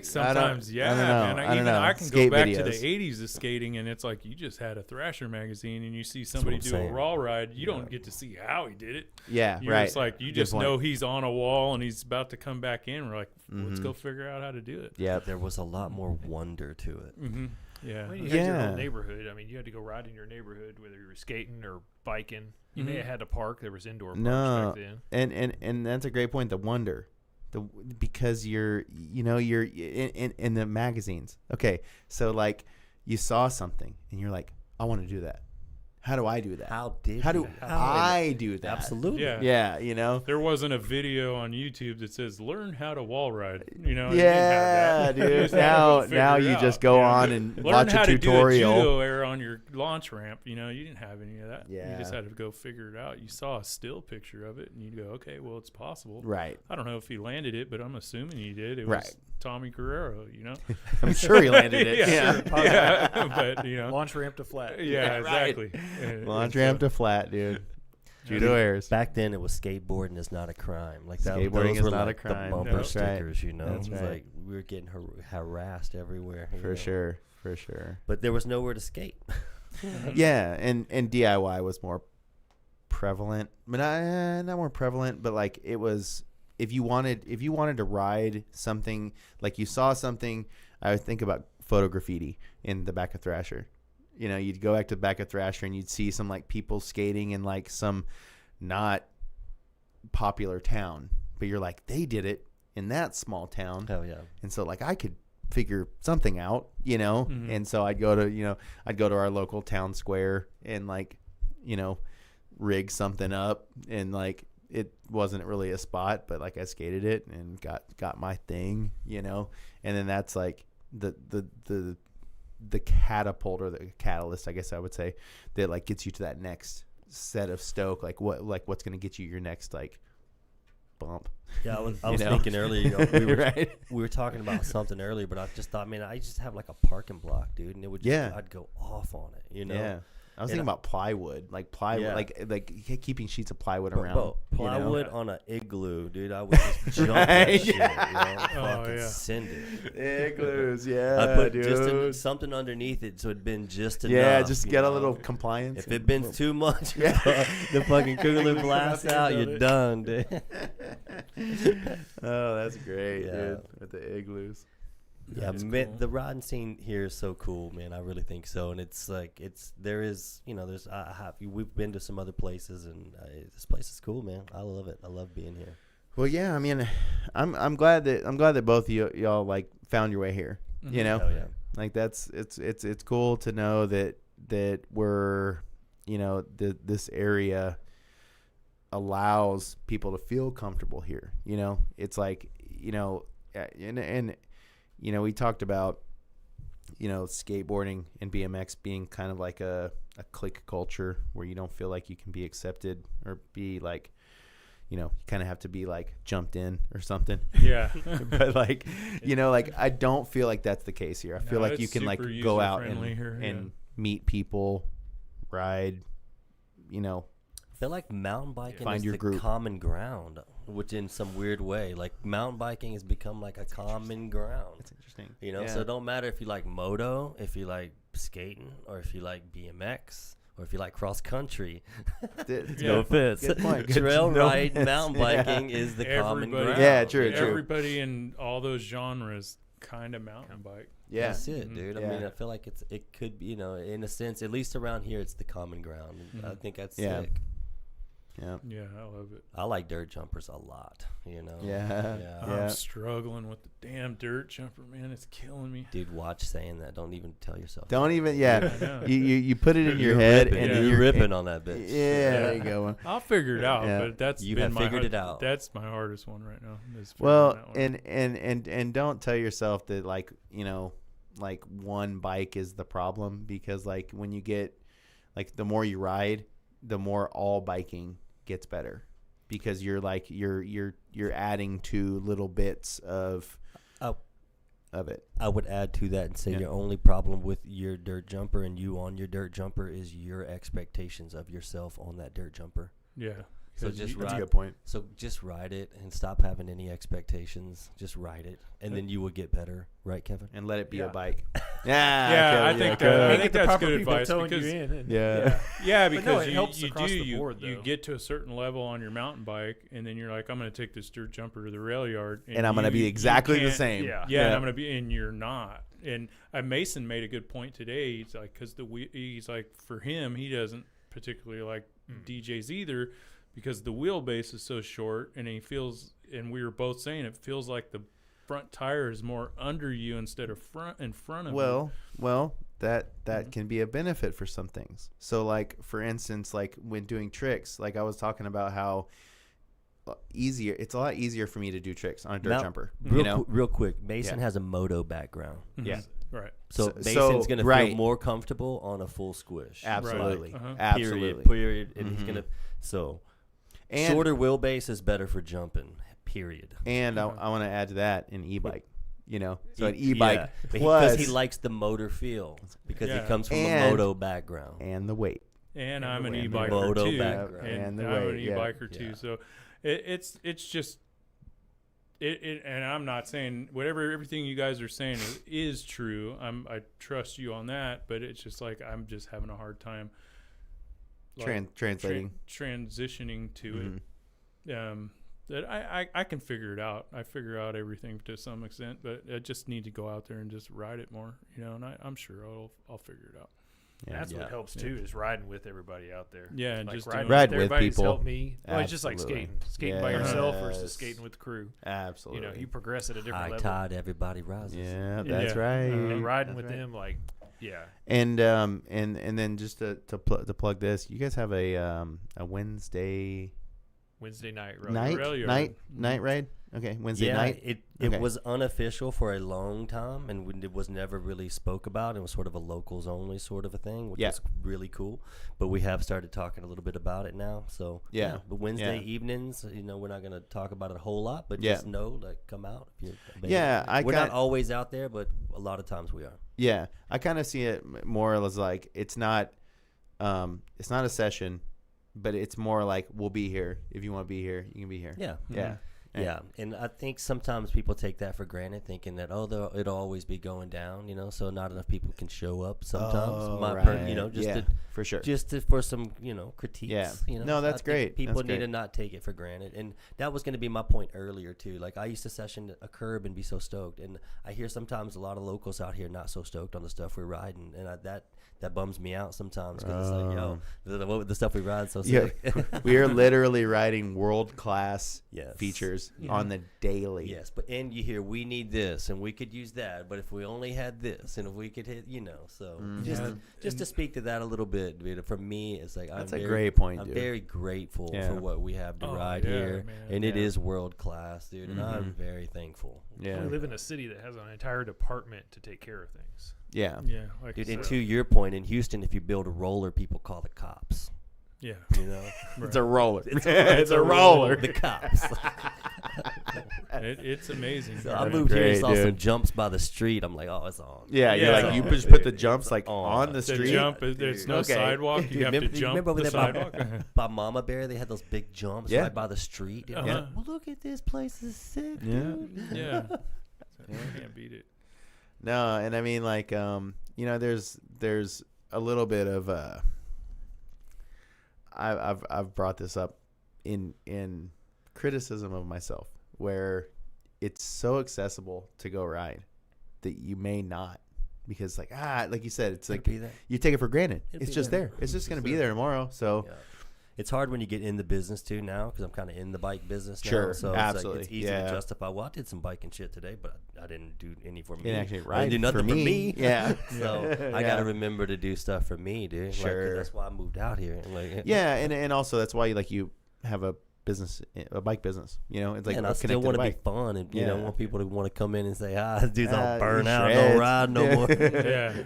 sometimes, man. I don't know. I can Skate go back videos. to the 80s of skating, and it's like you just had a Thrasher magazine, and you see somebody do a raw ride. You don't get to see how he did it. Yeah, You're right. Just like you just know he's on a wall and he's about to come back in. We're like, let's go figure out how to do it. Yeah, there was a lot more wonder to it. Yeah. Well, you had your whole neighborhood. I mean, you had to go ride in your neighborhood, whether you were skating or biking. You may have had a park. There was indoor parks back then. And that's a great point. The wonder, because you're in the magazines. Okay, so like you saw something and you're like, I want to do that. How do I do that? How do I do that? Absolutely. Yeah, you know. There wasn't a video on YouTube that says learn how to wall ride. You know. Yeah, dude. Now you just go on and watch a tutorial. Learn how to do a judo air on your launch ramp. You know, you didn't have any of that. Yeah. You just had to go figure it out. You saw a still picture of it, and you go, okay, well, it's possible. Right. I don't know if he landed it, but I'm assuming he did. It was Tommy Guerrero. You know. I'm sure he landed it. Yeah. But you know, launch ramp to flat. Yeah, exactly. Launch ramp to flat, dude. Judo airs. Back then, it was skateboarding is not a crime. Like that, skateboarding those is were not like a crime. The bumper That's stickers, right. you know. That's It's right. like we were getting harassed everywhere. For sure. But there was nowhere to skate. Yeah, and DIY was more prevalent, but not more prevalent, but like it was. If you wanted to ride something, like you saw something, I would think about photo graffiti in the back of Thrasher. You know, you'd go back to the back of Thrasher and you'd see some like people skating in like some not popular town, but you're like, they did it in that small town. Hell yeah. And so like I could figure something out, you know? And so I'd go to our local town square and like, you know, rig something up, and like it wasn't really a spot, but like I skated it and got my thing, you know? And then that's like the catapult or the catalyst, I guess I would say, that like gets you to that next set of stoke, like what's going to get you your next like bump. Yeah, I was thinking earlier, you know, we were talking about something earlier, but I just thought, man, I just have like a parking block, dude, and it would just, I'd go off on it, you know. Yeah. I was thinking about plywood, like keeping sheets of plywood around. Bro, plywood on an igloo, dude. I would just jump that shit, you know, fucking send it. Igloos, yeah. I put dude. just something underneath it, so it'd been just enough. Yeah, just get know? a little compliance. If it'd been too much, the fucking cooler blasts out, you're done, dude. Oh, that's great, dude. With the igloos. Yeah, man, cool. The riding scene here is so cool, man. I really think so, and it's like we've been to some other places, and this place is cool, man. I love it. I love being here. Well, yeah, I mean, I'm glad that both of y'all like found your way here. You know, like it's cool to know that we're, you know, this area allows people to feel comfortable here. You know, it's like, you know, and you know, we talked about, you know, skateboarding and BMX being kind of like a clique culture where you don't feel like you can be accepted or be like, you know, you kind of have to be like jumped in or something. Yeah. But like, you know, like I don't feel like that's the case here. I feel like you can like go out and meet people, ride, you know. I feel like mountain biking is your the group. Common ground, which in some weird way, like mountain biking has become like a common ground. It's interesting. You know, so it don't matter if you like moto, if you like skating, or if you like BMX, or if you like cross country, It's no offense. Good point. Trail No riding, offense. mountain biking is the common Everybody- ground. Yeah, true. Everybody in all those genres kind of mountain bike. Yeah. That's it, dude. I mean, Yeah. I feel like it could be, in a sense, at least around here, it's the common ground. I think that's Yeah. sick. Yeah. Yeah, I love it. I like dirt jumpers a lot, Yeah. Yeah. I'm struggling with the damn dirt jumper, man. It's killing me. Dude, watch saying that. Don't even tell yourself. Don't even. I Yeah. know. You put it in your You're head ripping. and Yeah. then You're you're ripping on that bitch. Yeah. There you go. I'll figure it out, Yeah. but that's You been have my figured it out. That's my hardest one right now. is figuring Well, that one out. and don't tell yourself that like like one bike is the problem, because like when you get like the more you ride, the more all biking gets better, because you're like you're adding to little bits of it. I would add to that and say Yeah. your only problem with your dirt jumper and you on your dirt jumper is your expectations of yourself on that dirt jumper. Yeah. So 'Cause just you- ride. point. So just ride it and stop having any expectations. Just ride it, and then you will get better, right, Kevin? And let it be Yeah. a bike. Yeah, I think that's good advice, because Yeah. yeah, But because no, it helps you across the you board, you though. get to a certain level on your mountain bike, and then you're like, I'm going to take this dirt jumper to the rail yard, And I'm going to you- be you exactly the can't- same. Yeah. Yeah, and I'm gonna be, and you're not. And Mason made a good point today. He's like, because he's like, for him, he doesn't particularly like DJs either, because the wheelbase is so short, and he feels, and we were both saying it feels like the front tire is more under you instead of in front of you. Well, that can be a benefit for some things. So like for instance, like when doing tricks, like I was talking about how it's a lot easier for me to do tricks on a dirt jumper. Real quick, Mason Yeah. has a moto background, Yeah. Right. so So- Mason's gonna right. feel more comfortable on a full squish. Absolutely. Uh-huh. Absolutely. Period. And he's Mhm. gonna And shorter wheelbase is better for jumping. Period. and I want to add to that an e-bike. So an e-bike Yeah, plus because he likes the motor feel, because Yeah. he comes from And- a moto background. and the weight. And And I'm the an way- e-biker Moto too, background. and And the I'm way, an yeah. e-biker too. Yeah. So it's just it. And I'm not saying everything you guys are saying is true. I trust you on that, but it's just like I'm just having a hard time Translating. transitioning to Mhm. it. That I can figure it out. I figure out everything to some extent, but I just need to go out there and just ride it more, and I'm sure I'll figure it out. Yeah. That's what helps too, is riding with everybody out there. Yeah, and Like just riding doing- Ride with everybody's people. helped me. Well, it's just like Absolutely. skating by yourself versus Yes. skating with the crew. Absolutely. You progress at a different High level. tide, everybody rises. Yeah, that's Yeah. right. And riding That's with right. them, like, yeah. And then just to plug this, you guys have a Wednesday Wednesday night road. night rail yard. night ride. Okay, Wednesday Yeah, night. it Okay. was unofficial for a long time, and it was never really spoke about. It was sort of a locals only sort of a thing, which Yeah. is really cool. But we have started talking a little bit about it now. So Yeah. But Wednesday Yeah. evenings, we're not going to talk about it a whole lot, but Yeah. just know, like, come out if you're available. Yeah, we're not always out there, but a lot of times we are. Yeah, I kind of see it more as like it's not a session, but it's more like we'll be here. If you want to be here, you can be here. Yeah. Yeah. Yeah, and I think sometimes people take that for granted, thinking that it'll always be going down, so not enough people can show up. Sometimes, for sure. for some critiques. Yeah. No, that's I think great. People That's need great. to not take it for granted, and that was going to be my point earlier too. Like, I used to session a curb and be so stoked, and I hear sometimes a lot of locals out here not so stoked on the stuff we're riding, and that bums me out sometimes, because it's like, yo, the stuff we ride so sick. We are literally riding world class Yes. features on the daily. Yes, but and you hear we need this and we could use that, but if we only had this and if we could hit, so just to speak to that a little bit, dude, for me, it's like That's a great point, I'm dude. very grateful Yeah. for what we have to Oh, ride yeah, here, man. and it Yeah. is world class, dude, and I'm very thankful. Yeah. We live in a city that has an entire department to take care of things. Yeah. Yeah, like Dude, I and said. to your point, in Houston, if you build a roller, people call the cops. Yeah. It's a roller. It's It's a roller. The cops. It's amazing. So I That's moved here and great, saw some dude. jumps by the street. I'm like, oh, it's on. Yeah, you're Yeah. like, you just put the jumps like on. on the The street. jump, there's no Okay. sidewalk. You have to Remember- jump remember over the there sidewalk. by Mama Bear, they had those big jumps Yeah. right by the street. And I'm Uh-huh. like, well, look at this place is sick, Yeah. dude. Yeah. You can't beat it. No, and I mean like there's a little bit of I've brought this up in criticism of myself, where it's so accessible to go ride that you may not, because like you said, it's like you take it for granted. It's just there. It's just going to be there tomorrow. So it's hard when you get in the business too now, because I'm kind of in the bike business now. Sure, So absolutely. it's easy to justify. Well, I did some biking shit today, but I didn't do any for me. You actually I didn't do nothing for me. Yeah. So I got to remember to do stuff for me, dude. Sure. Like, that's why I moved out here. Like, yeah, and also that's why you have a bike business. You know, it's like and I still want to be fun, and you know, want people to want to come in and say, this dude's all burnt out, no ride no more. Yeah.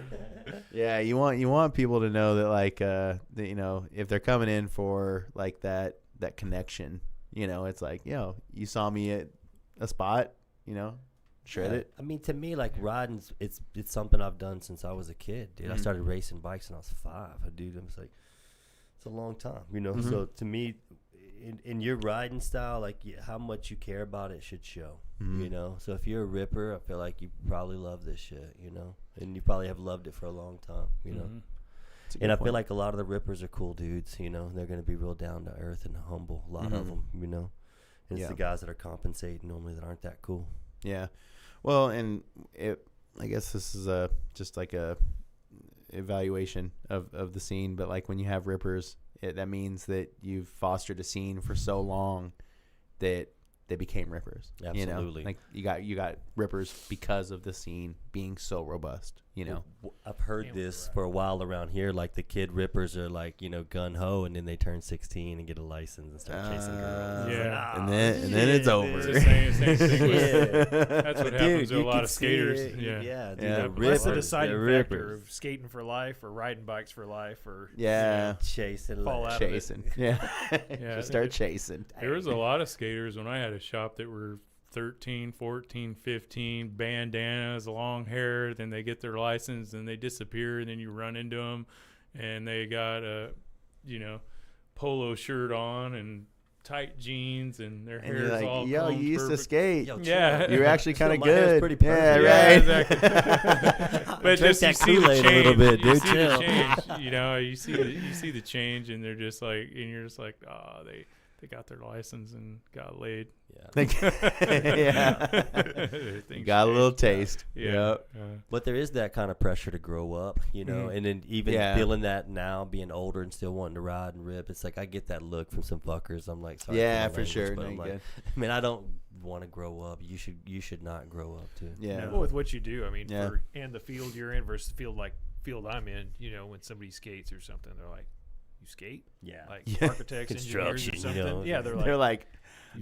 Yeah, you want people to know that, like, that, you know, if they're coming in for like that connection, you know, it's like, you know, you saw me at a spot, you know, shred it. I mean, to me, like, riding's it's something I've done since I was a kid, dude. I started racing bikes when I was 5. Dude, I was like, it's a long time, you know. So to me, in your riding style, like, how much you care about it should show, you know. So if you're a ripper, I feel like you probably love this shit, you know, and you probably have loved it for a long time, you know. And I feel like a lot of the rippers are cool dudes, you know. They're going to be real down to earth and humble, a lot of them, you know. And it's the guys that are compensating normally that aren't that cool. Yeah. Well, and I guess this is just like a evaluation of the scene, but like when you have rippers, that means that you've fostered a scene for so long that they became rippers. Absolutely. You know? Like you got rippers because of the scene being so robust, you know. I've heard this for a while around here, like the kid rippers are like, you know, gun ho, and then they turn 16 and get a license and start chasing girls. Yeah. And then it's over. It's the same thing. That's what happens to a lot of skaters. Yeah. That's the deciding factor of skating for life or riding bikes for life or chasing. Fall out chasing. of it. Yeah. Just start chasing. There was a lot of skaters when I had a shop that were 13, 14, 15, bandanas, long hair, then they get their license and they disappear, and then you run into them and they got a, you know, polo shirt on and tight jeans and their hair's like, all yo, you used to skate. Yeah. You were actually kind of my hair's good. pretty perfect. Yeah, right. Exactly. But just you that see the Kool-Aid change. a little bit, You dude. see the change. You know, you see the change, and they're just like, and you're just like, they got their license and got laid. Yeah. Got a little taste. Yeah. But there is that kind of pressure to grow up, you know, and then even feeling that now, being older and still wanting to ride and rip. It's like I get that look from some fuckers. I'm like, sorry, Yeah, for for language, sure. But No, I'm you like, good. I mean, I don't want to grow up. You should not grow up too. Yeah. Well, with what you do, I mean, Yeah. and the field you're in versus the field I'm in, you know, when somebody skates or something, they're like, "You skate?" Yeah. Like Yeah. architects, engineers, or Construction, something. you know. Yeah, they're They're like, like,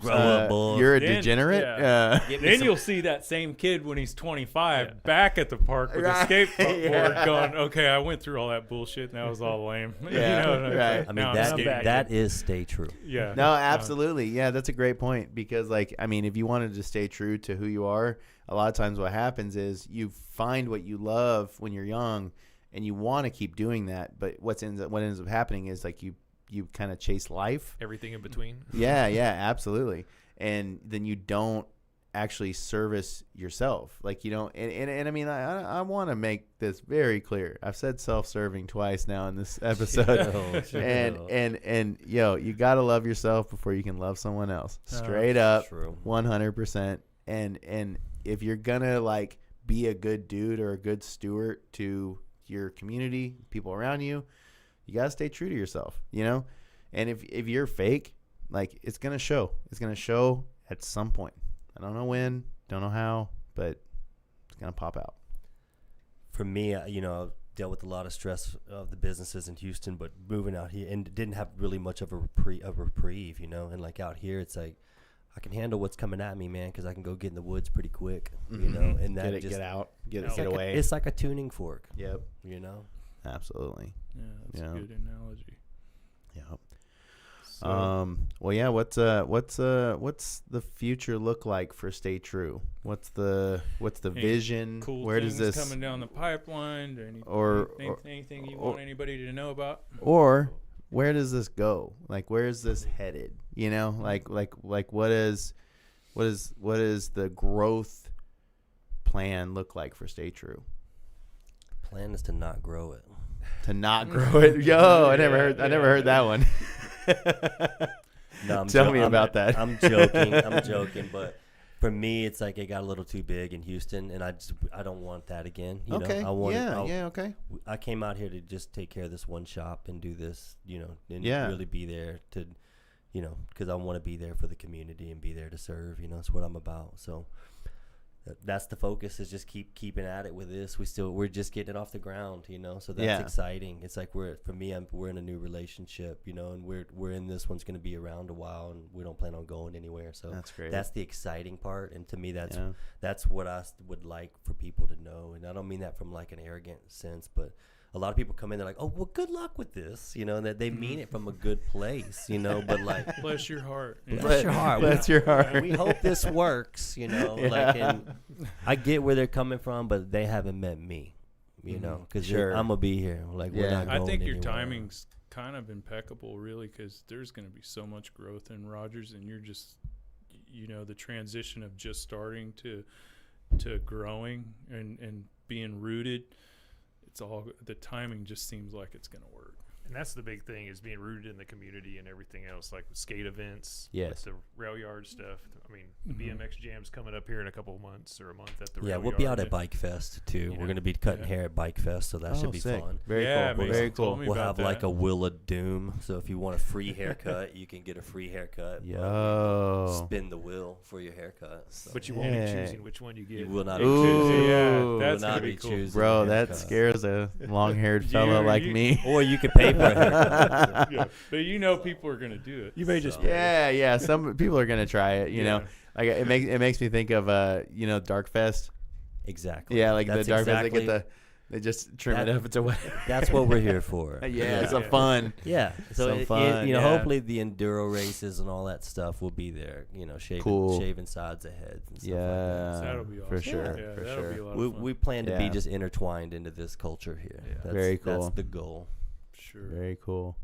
Grow up, boy. you're a Then- degenerate. yeah. Give me Then some- you'll see that same kid when he's 25 back at the park with a skateboard Yeah. going, okay, I went through all that bullshit and that was all lame. Yeah, right. I mean, now I'm that skating that again. is stay true. Yeah. No, absolutely. Yeah, that's a great point, because, like, I mean, if you wanted to stay true to who you are, a lot of times what happens is you find what you love when you're young and you want to keep doing that. But what ends up happening is, like, you kind of chase life. everything in between. Yeah, absolutely. And then you don't actually service yourself. Like, you don't, and I mean, I want to make this very clear. I've said self-serving twice now in this episode. And yo, you got to love yourself before you can love someone else. Straight up. True. 100%. And if you're gonna, like, be a good dude or a good steward to your community, people around you, you gotta stay true to yourself, you know. And if you're fake, like, it's gonna show. It's gonna show at some point. I don't know when, don't know how, but it's gonna pop out. For me, you know, I've dealt with a lot of stress of the businesses in Houston, but moving out here and didn't have really much of a reprieve, you know. And like out here, it's like I can handle what's coming at me, man, because I can go get in the woods pretty quick, you know. And that Get out, get it's like away. it's like a tuning fork. Yep, You know. absolutely. Yeah, that's Yeah. a good analogy. Yep. So, Well, yeah. What's the future look like for Stay True? What's the any vision? cool Where things does this coming down the pipeline? or Anything you want anybody to know about? or where does this go? Like, where is this headed? You know, like what is the growth plan look like for Stay True? Plan is to not grow it. to not grow it. Yo, I never heard that one. No, Tell me about that. I'm joking, but for me, it's like it got a little too big in Houston, and I don't want that again. You Okay. know, I want Okay. I came out here to just take care of this one shop and do this, you know, and Yeah. really be there to, you know, because I want to be there for the community and be there to serve. You know, that's what I'm about. So that's the focus, is just keeping at it with this. We're just getting it off the ground, you know. So that's exciting. It's like we're in a new relationship, you know, and we're in this one's going to be around a while, and we don't plan on going anywhere. So that's great. That's the exciting part, and to me, that's what I would like for people to know. And I don't mean that from like an arrogant sense, but a lot of people come in, they're like, "Oh, well, good luck with this," you know, and that they mean it from a good place, you know. But like, bless your heart. bless your heart. Bless your heart. We hope this works, you know. Like, and I get where they're coming from, but they haven't met me, you know, because I'm gonna be here. Like, we're not going I think your anywhere. timing's kind of impeccable, really, because there's going to be so much growth in Rogers, and you're just, you know, the transition of just starting to growing and being rooted. It's all, the timing just seems like it's going to work. And that's the big thing, is being rooted in the community and everything else, like with skate events, Yes. with the rail yard stuff. I mean, the BMX Jam's coming up here in a couple of months or a month at the rail Yeah, yard. we'll be out at Bike Fest too. We're gonna be cutting hair at Bike Fest, so that should be sick. fun. Very Yeah, cool. Mason Very told cool. me We'll about have like that. a Will of Doom. So if you want a free haircut, you can get a free haircut. Yo. Spin the wheel for your haircut. So But you won't be choosing which one you get. you will not be Ooh. choosing. Yeah, You that's will gonna not be be cool. choosing. Bro, a that haircut. scares a long-haired fella like you- me. Or you could pay for a haircut. Yeah, but you know people are going to do it. You may just Yeah. Some people are gonna try it. You know, like it makes me think of you know, Dark Fest. Exactly. Yeah, like That's the Dark Fest. exactly- They just trim it up. It's a That's what we're here for. yeah, it's a fun. Yeah. So Some fun, you know, yeah. hopefully the enduro races and all that stuff will be there. You know, shaving sides of heads and stuff like that. Yeah, That'll be awesome. for sure. Yeah, for that'll sure. be a lot We, of fun. we plan to be Yeah. just intertwined into this culture here. Yeah. That's, Very cool. That's the goal. Sure. Very cool,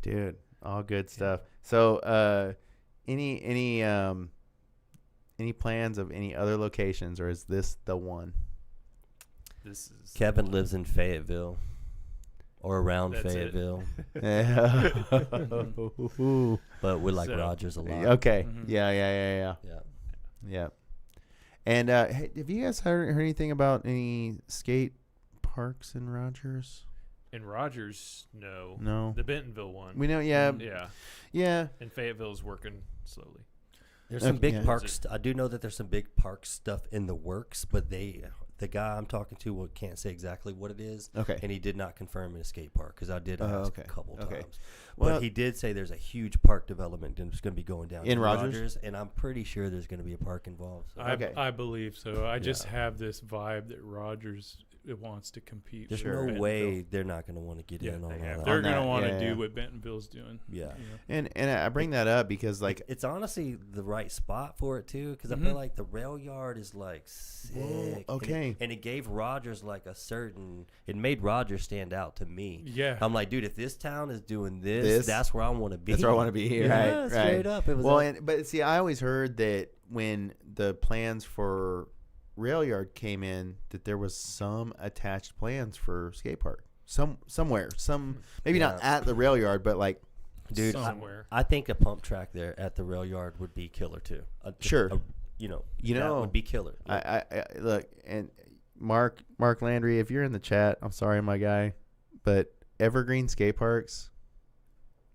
dude. All good stuff. So, any plans of any other locations, or is this the one? This is Kevin lives in Fayetteville or around That's it. Fayetteville, Ooh. but we like So- Rogers a lot. Okay. Mhm. Yeah. Yeah. And hey, have you guys heard anything about any skate parks in Rogers? in Rogers. No, No. the Bentonville one. We know. Yeah. Yeah, and Fayetteville's working slowly. There's some big Yeah. parks. I do know that there's some big park stuff in the works, but the guy I'm talking to can't say exactly what it is. Okay. And he did not confirm in a skate park because I did ask okay. a couple Okay. times. Well- But he did say there's a huge park development that's going to be going down In Rogers? and I'm pretty sure there's going to be a park involved. So. Okay. I believe so. I just have this vibe that Rogers it wants to compete. There's with no Bentonville. way they're not going to want to get Yeah, in on they all have. that. They're On going to that, want to yeah, do yeah. what Bentonville's doing. Yeah. You know? And I bring that up because like It's honestly the right spot for it too, because I Mhm. feel like the rail yard is like sick. Whoa, okay. and it gave Rogers like a certain. It made Rogers stand out to me. Yeah. I'm like, dude, if this town is doing this, This? that's where I want to be. that's where I want to be. Yeah, Right. straight Right. up. It was Well, but see, I always heard that when the plans for rail yard came in, that there was some attached plans for skate park. Somewhere. Maybe not Yeah. at the rail yard, but like dude, somewhere. I think a pump track there at the rail yard would be killer too. Sure. That would be killer. I look, and Mark Landry, if you're in the chat, I'm sorry, my guy, but Evergreen Skate Parks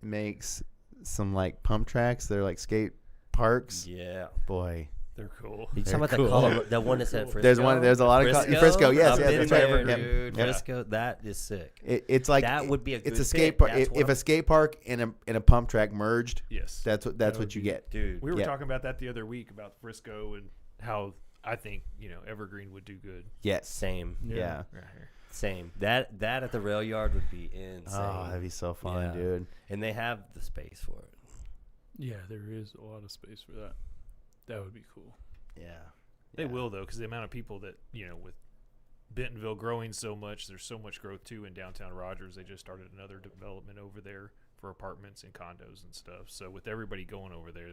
makes some like pump tracks. They're like skate parks. Yeah. Boy, They're cool. You talking They're about cool. the Colorado, that one that's at Frisco? There's a lot of Frisco. Yes, I've yes, been that's right. there, Yep. dude. Yep. Frisco, that is sick. It's like That would be a it's good a skate fit. park. That's what If a skate park and a pump track merged, Yes, that's would what you get. Dude. we were yeah. talking about that the other week about Frisco and how I think Evergreen would do good Yes. Same. Yeah. right here. Same. That at the rail yard would be insane. Oh, that'd be so fun, Yeah. dude. And they have the space for it. Yeah, there is a lot of space for that. That would be cool. Yeah. They Yeah. will though, because the amount of people that with Bentonville growing so much, there's so much growth too in downtown Rogers. They just started another development over there for apartments and condos and stuff. So with everybody going over there,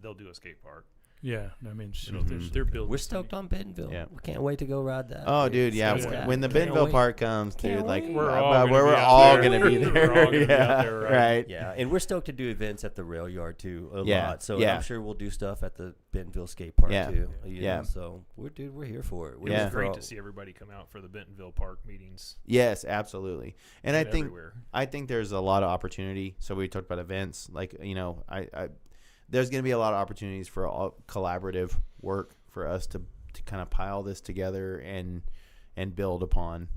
they'll do a skate park. Yeah, I mean, shit, Mhm. they're building. We're stoked on Bentonville. Yeah. We can't wait to go ride that. Oh, dude, yeah. So sad. When the Can't Bentonville wait. part comes, dude, Can't like wait. We're all gonna we're be out all there. gonna be We're there. all gonna be yeah, out there, right? right. Yeah, and we're stoked to do events at the rail yard too a Yeah, lot. So yeah. I'm sure we'll do stuff at the Bentonville skate park Yeah, too. yeah. So we're here for it. We're It Yeah. here was for great all- to see everybody come out for the Bentonville Park meetings. Yes, absolutely. And I think everywhere. there's a lot of opportunity. So we talked about events, like I there's going to be a lot of opportunities for all collaborative work for us to kind of pile this together and build upon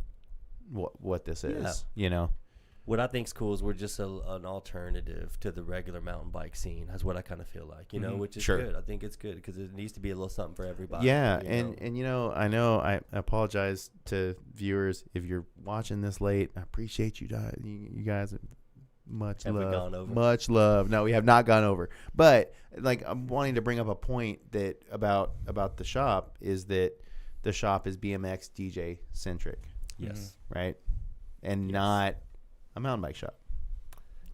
what this is. What I think's cool is we're just an alternative to the regular mountain bike scene. That's what I kind of feel like, which is Sure. good. I think it's good because it needs to be a little something for everybody. Yeah, you know? and I apologize to viewers if you're watching this late. I appreciate you guys. Much Have we love. gone over? Much love. No, we have not gone over. But like I'm wanting to bring up a point that about the shop is that the shop is BMX DJ centric, Yes. right? And not a mountain bike shop.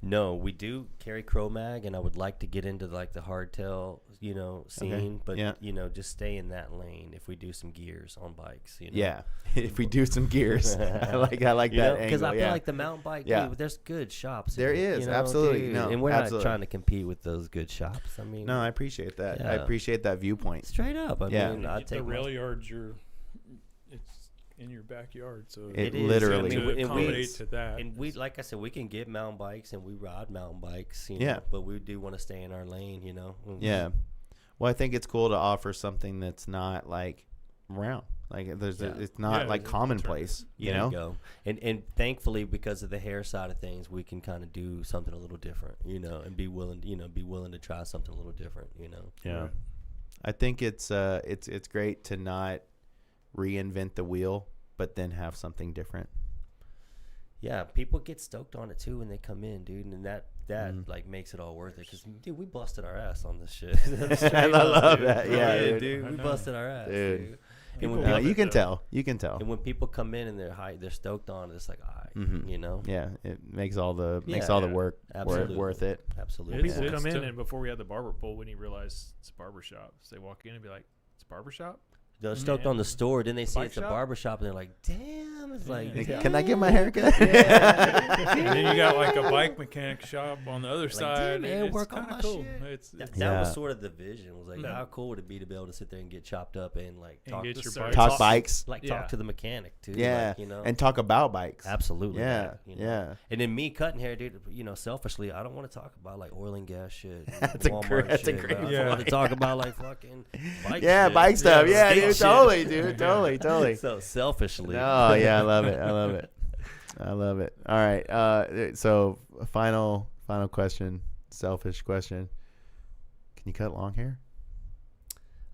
No, we do carry Cro-Mag, and I would like to get into like the hardtail, scene, but Yeah. just stay in that lane if we do some gears on bikes. Yeah. If we do some gears. I like that Because angle. I feel Yeah. like the mountain bike, Yeah. dude, there's good shops. There here, is, absolutely. dude. No, and we're absolutely. not trying to compete with those good shops. I mean, No, I appreciate that. I Yeah. appreciate that viewpoint. straight up. I Yeah. mean, I take the my- rail yards. It's in your backyard, so It is. literally to and we- accommodate to that. And we, like I said, we can get mountain bikes and we ride mountain bikes, Yeah. but we do want to stay in our lane, Yeah. Well, I think it's cool to offer something that's not like round. Like it's not Yeah, like it's commonplace, you There know? you go. And thankfully, because of the hair side of things, we can kind of do something a little different, and be willing to try something a little different, Yeah. Right. I think it's great to not reinvent the wheel, but then have something different. Yeah, people get stoked on it too when they come in, dude, and that Mhm. like makes it all worth it. Because dude, we busted our ass on this shit. I love that. Yeah, Yeah, dude. dude, we busted our ass, Dude. dude. And People when, love You it, can though. tell. You can tell. and when people come in and they're stoked on it, it's like, all right, Mhm. Yeah, it makes all the Yeah. work Absolutely. worth it. absolutely. It's- People it's come in, to- and before we had the barber pole, we didn't realize it's a barber shop. So they walk in and be like, "It's a barber shop." They're stoked Yeah. on the store, then they see Bike it's a shop? barber shop, and they're like, damn, it's like, Yeah. Can I get my haircut? And then you got like a bike mechanic shop on the other Like, side. damn, man, It's work on kinda my cool. shit. It's That Yeah. was sort of the vision. Was like, No. how cool would it be to be able to sit there and get chopped up and like And talk, get to your the bike. Talk bikes. like Yeah. talk to the mechanic too. Yeah. like, And talk about bikes. absolutely. Yeah. that, Yeah. And then me cutting hair, dude. Selfishly, I don't want to talk about like oil and gas shit. and That's a Walmart great- that's a shit, great bro. I Yeah. want to talk about like fucking bike Yeah, shit. bike stuff. Yeah, skate dude. shit. Totally, dude. Totally. So selfishly. No, yeah, I love it. I love it. All right. So final question, selfish question. Can you cut long hair?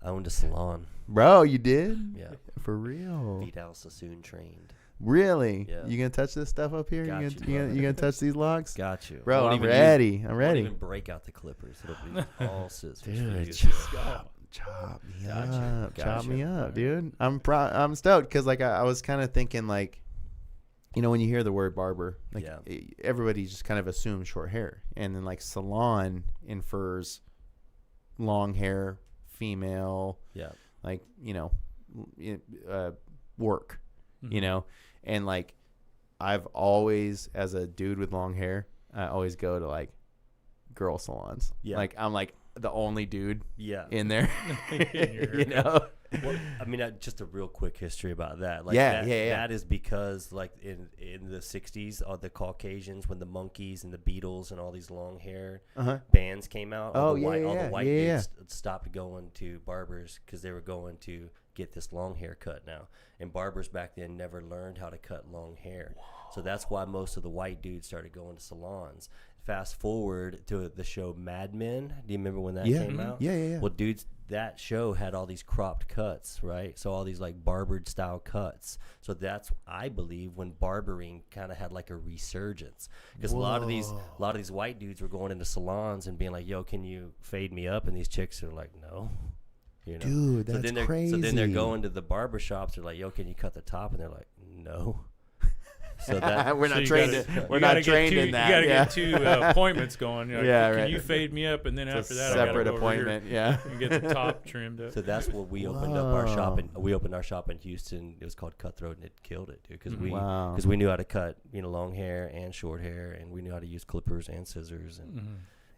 I owned a salon. Bro, you did? Yeah. For real? Vidal Sassoon trained. Really? Yeah. You gonna touch this stuff up here? Got You you, gonna, you brother. gonna touch these logs? Got you. Bro, Won't I'm even ready. I'm Won't ready. even break out the clippers. It'll be all scissors. for you. Dude, chop me Gotcha. up. Chop me Gotcha. up, dude. I'm stoked because like I was kind of thinking like, when you hear the word barber, like Yeah. everybody just kind of assumes short hair, and then like salon infers long hair, female, Yeah. like work, Mhm. and like I've always, as a dude with long hair, I always go to like girl salons. Yeah. Like I'm like the only dude Yeah. in there. In your Well, I mean, just a real quick history about that. Like Yeah, that, yeah. That is because, like, in the 60s, the Caucasians, when the Monkees and the Beatles and all these long hair Uh-huh. bands came out, Oh, all the yeah, white, yeah, all yeah. the white Yeah, dudes stopped going to barbers because they were going to get this long hair cut now. And barbers back then never learned how to cut long hair. So that's why most of the white dudes started going to salons. Fast forward to the show Mad Men. Do you remember when that Yeah. came out? Yeah. Well, dudes, that show had all these cropped cuts, right? So all these like barbered style cuts. So that's, I believe, when barbering kind of had like a resurgence, because a lot of these white dudes were going into salons and being like, "Yo, can you fade me up?" And these chicks are like, "No." Dude, that's so then crazy. So then they're going to the barber shops. They're like, "Yo, can you cut the top?" And they're like, "No." So that we're not you trained. gotta- We're you not gotta get trained two- in that. You got to yeah. get two appointments going. You're like, Yeah, can right. you fade me up, and then It's after a that, I gotta separate go over here appointment. Yeah. and get the top trimmed up. So that's what we opened up our shop, and Wow. we opened our shop in Houston. It was called Cutthroat, and it killed it, dude. Because Wow. we knew how to cut, long hair and short hair, and we knew how to use clippers and scissors,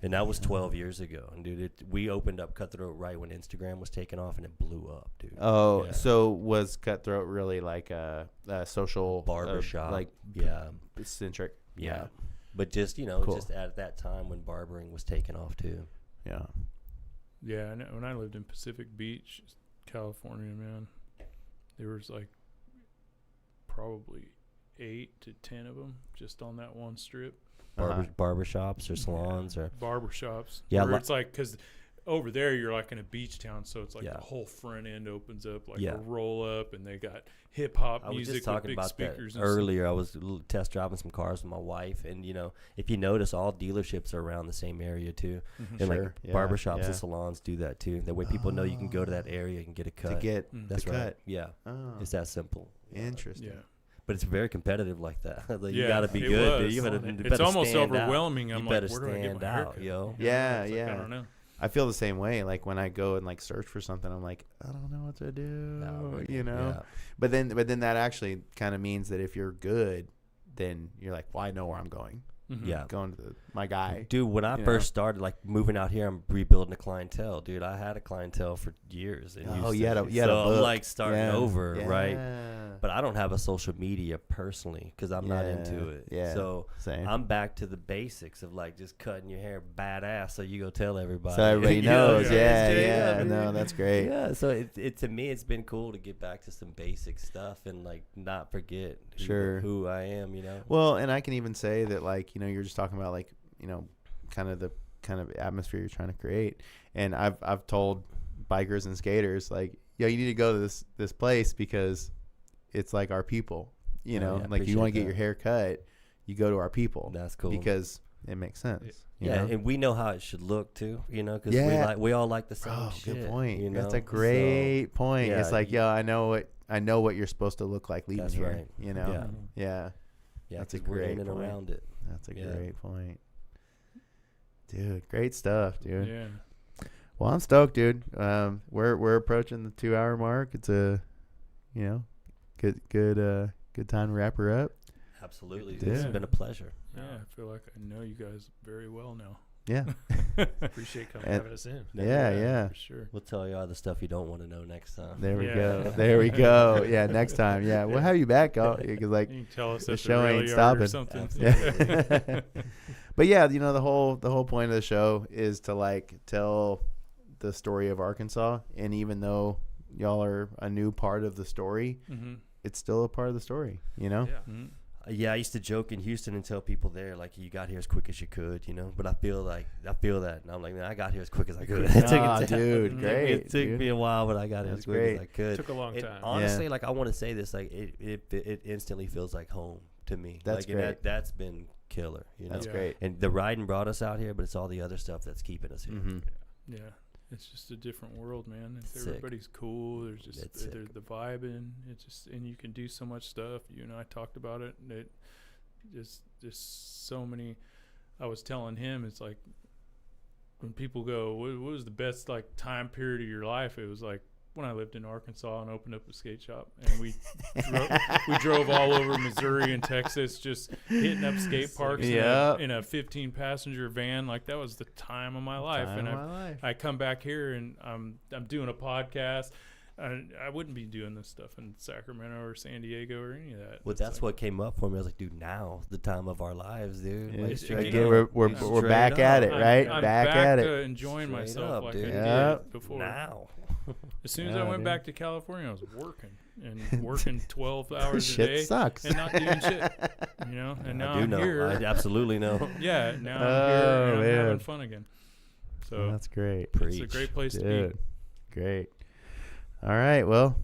and that was 12 years ago. And dude, we opened up Cutthroat right when Instagram was taking off, and it blew up, dude. Oh, Yeah. so was Cutthroat really like a social Barber shop, like yeah, centric? yeah. But just Cool. just at that time when barbering was taking off too. Yeah. Yeah, and when I lived in Pacific Beach, California, man, there was like probably 8 to 10 of them just on that one strip. Barber shops or salons or Barber shops. Yeah, where it's like, because over there you're like in a beach town, so it's like Yeah. the whole front end opens up like Yeah. a roll up, and they got hip hop I was music just talking with big about that speakers and earlier. I was test driving some cars with my wife, and if you notice, all dealerships are around the same area too, stuff. and Sure. like Yeah, barbershops yeah. and salons do that too. That way, people know you can go to that area and get a cut. To get Mm. That's the right. cut. Yeah, Oh, it's that simple. interesting. Yeah. But it's very competitive like that. Like, you Yeah, got to be it good. Dude. was. You better, It's you better almost stand out. overwhelming. I'm You like, better where do I get stand my out, haircut? yo. Yeah, it's like, yeah. I don't know. I feel the same way. Like when I go and like search for something, I'm like, I don't know what to do. No, know. But then that actually kind of means that if you're good, then you're like, well, I know where I'm going. Mhm. Yeah. Going to my guy. Dude, when I You first started, like moving out here, I'm rebuilding a clientele. Dude, I had a clientele for years. In Oh, Houston. you had a so I'm book. like starting Yeah. over, right? Yeah. But I don't have a social media personally because I'm not into it. Yeah. So Same. I'm back to the basics of like just cutting your hair badass so you go tell everybody. So everybody You know, knows. Yeah. dude. No, that's great. Yeah, so it to me, it's been cool to get back to some basic stuff and like not forget who I am, Well, and I can even say that, like, you're just talking about like, kind of the kind of atmosphere you're trying to create. And I've told bikers and skaters like, yo, you need to go to this place because it's like our people, like if you want to get your hair cut, you go to our people. That's cool because it makes sense. You Yeah, know? and we know how it should look too, because Yeah. we all like the same Oh, shit. good point. That's So, a great point. yeah, It's like, yo, I know what you're supposed to look like leaving That's here. right. Yeah. Yeah, That's a 'cause we're in great and point. around it. That's a Yeah. great point. Dude, great stuff, dude. Yeah. Well, I'm stoked, dude. We're approaching the 2-hour mark. It's a, good time to wrap her up. Absolutely, Yeah. this has been a pleasure. Yeah, I feel like I know you guys very well now. Yeah. Appreciate coming having us in. Yeah. For sure. We'll tell you all the stuff you don't want to know next time. There we Yeah. go. There we go. Yeah, next time. Yeah, we'll have you back, because like, You can tell us the if show it ain't really stopping. or something. yeah. But yeah, the whole point of the show is to like tell the story of Arkansas, and even though y'all are a new part of the story, Mm-hmm. it's still a part of the story. Yeah. Mm-hmm. Yeah, I used to joke in Houston and tell people there, like, you got here as quick as you could, But I feel that, and I'm like, man, I got here as quick as I could. Dude, great. It took me a while, but I got here That's as quick great. as I could. Took a long And time. honestly, like, I want to say this, like, it instantly feels like home to me. That's like, and great. that's been killer, That's Yeah. great. And the riding brought us out here, but it's all the other stuff that's keeping us here. Mm-hmm. Yeah. It's just a different world, man. If Sick. everybody's cool, there's just It's sick. there's the vibing. It's just, and you can do so much stuff. You and I talked about it. And it just so many. I was telling him, it's like when people go, what was the best like time period of your life? It was like when I lived in Arkansas and opened up a skate shop, and we drove all over Missouri and Texas, just hitting up skate parks Yep. in a 15-passenger van. Like that was the time of my life. Time and of my life. I come back here and I'm doing a podcast. I wouldn't be doing this stuff in Sacramento or San Diego or any of that. Well, It's that's like, what came up for me. I was like, dude, now's the time of our lives, dude. Yeah, Like, it's- straight again, up. we're Straight back at it, up. right? I'm back back at it. to enjoying Straight myself up, like dude. I Yep. did before. Now. As soon as Yeah, I went dude. back to California, I was working 12 hours a Shit day sucks. and not doing shit. And now I do I'm know. here. I absolutely know. Yeah, now I'm Oh, here and I'm man. having fun again. So That's great. it's a great place to Dude, great. All right, well,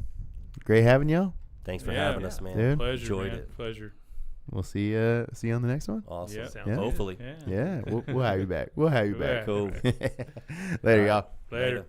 great having y'all. Thanks for Yeah. having us, man. Dude. be. Pleasure, Enjoyed man. it. Pleasure. We'll see you on the next one. Awesome. Yeah. Sounds Yeah. good. Hopefully. Yeah. Yeah, we'll have you back. We'll have you Yeah. back. Cool. Later, y'all. Later. Later.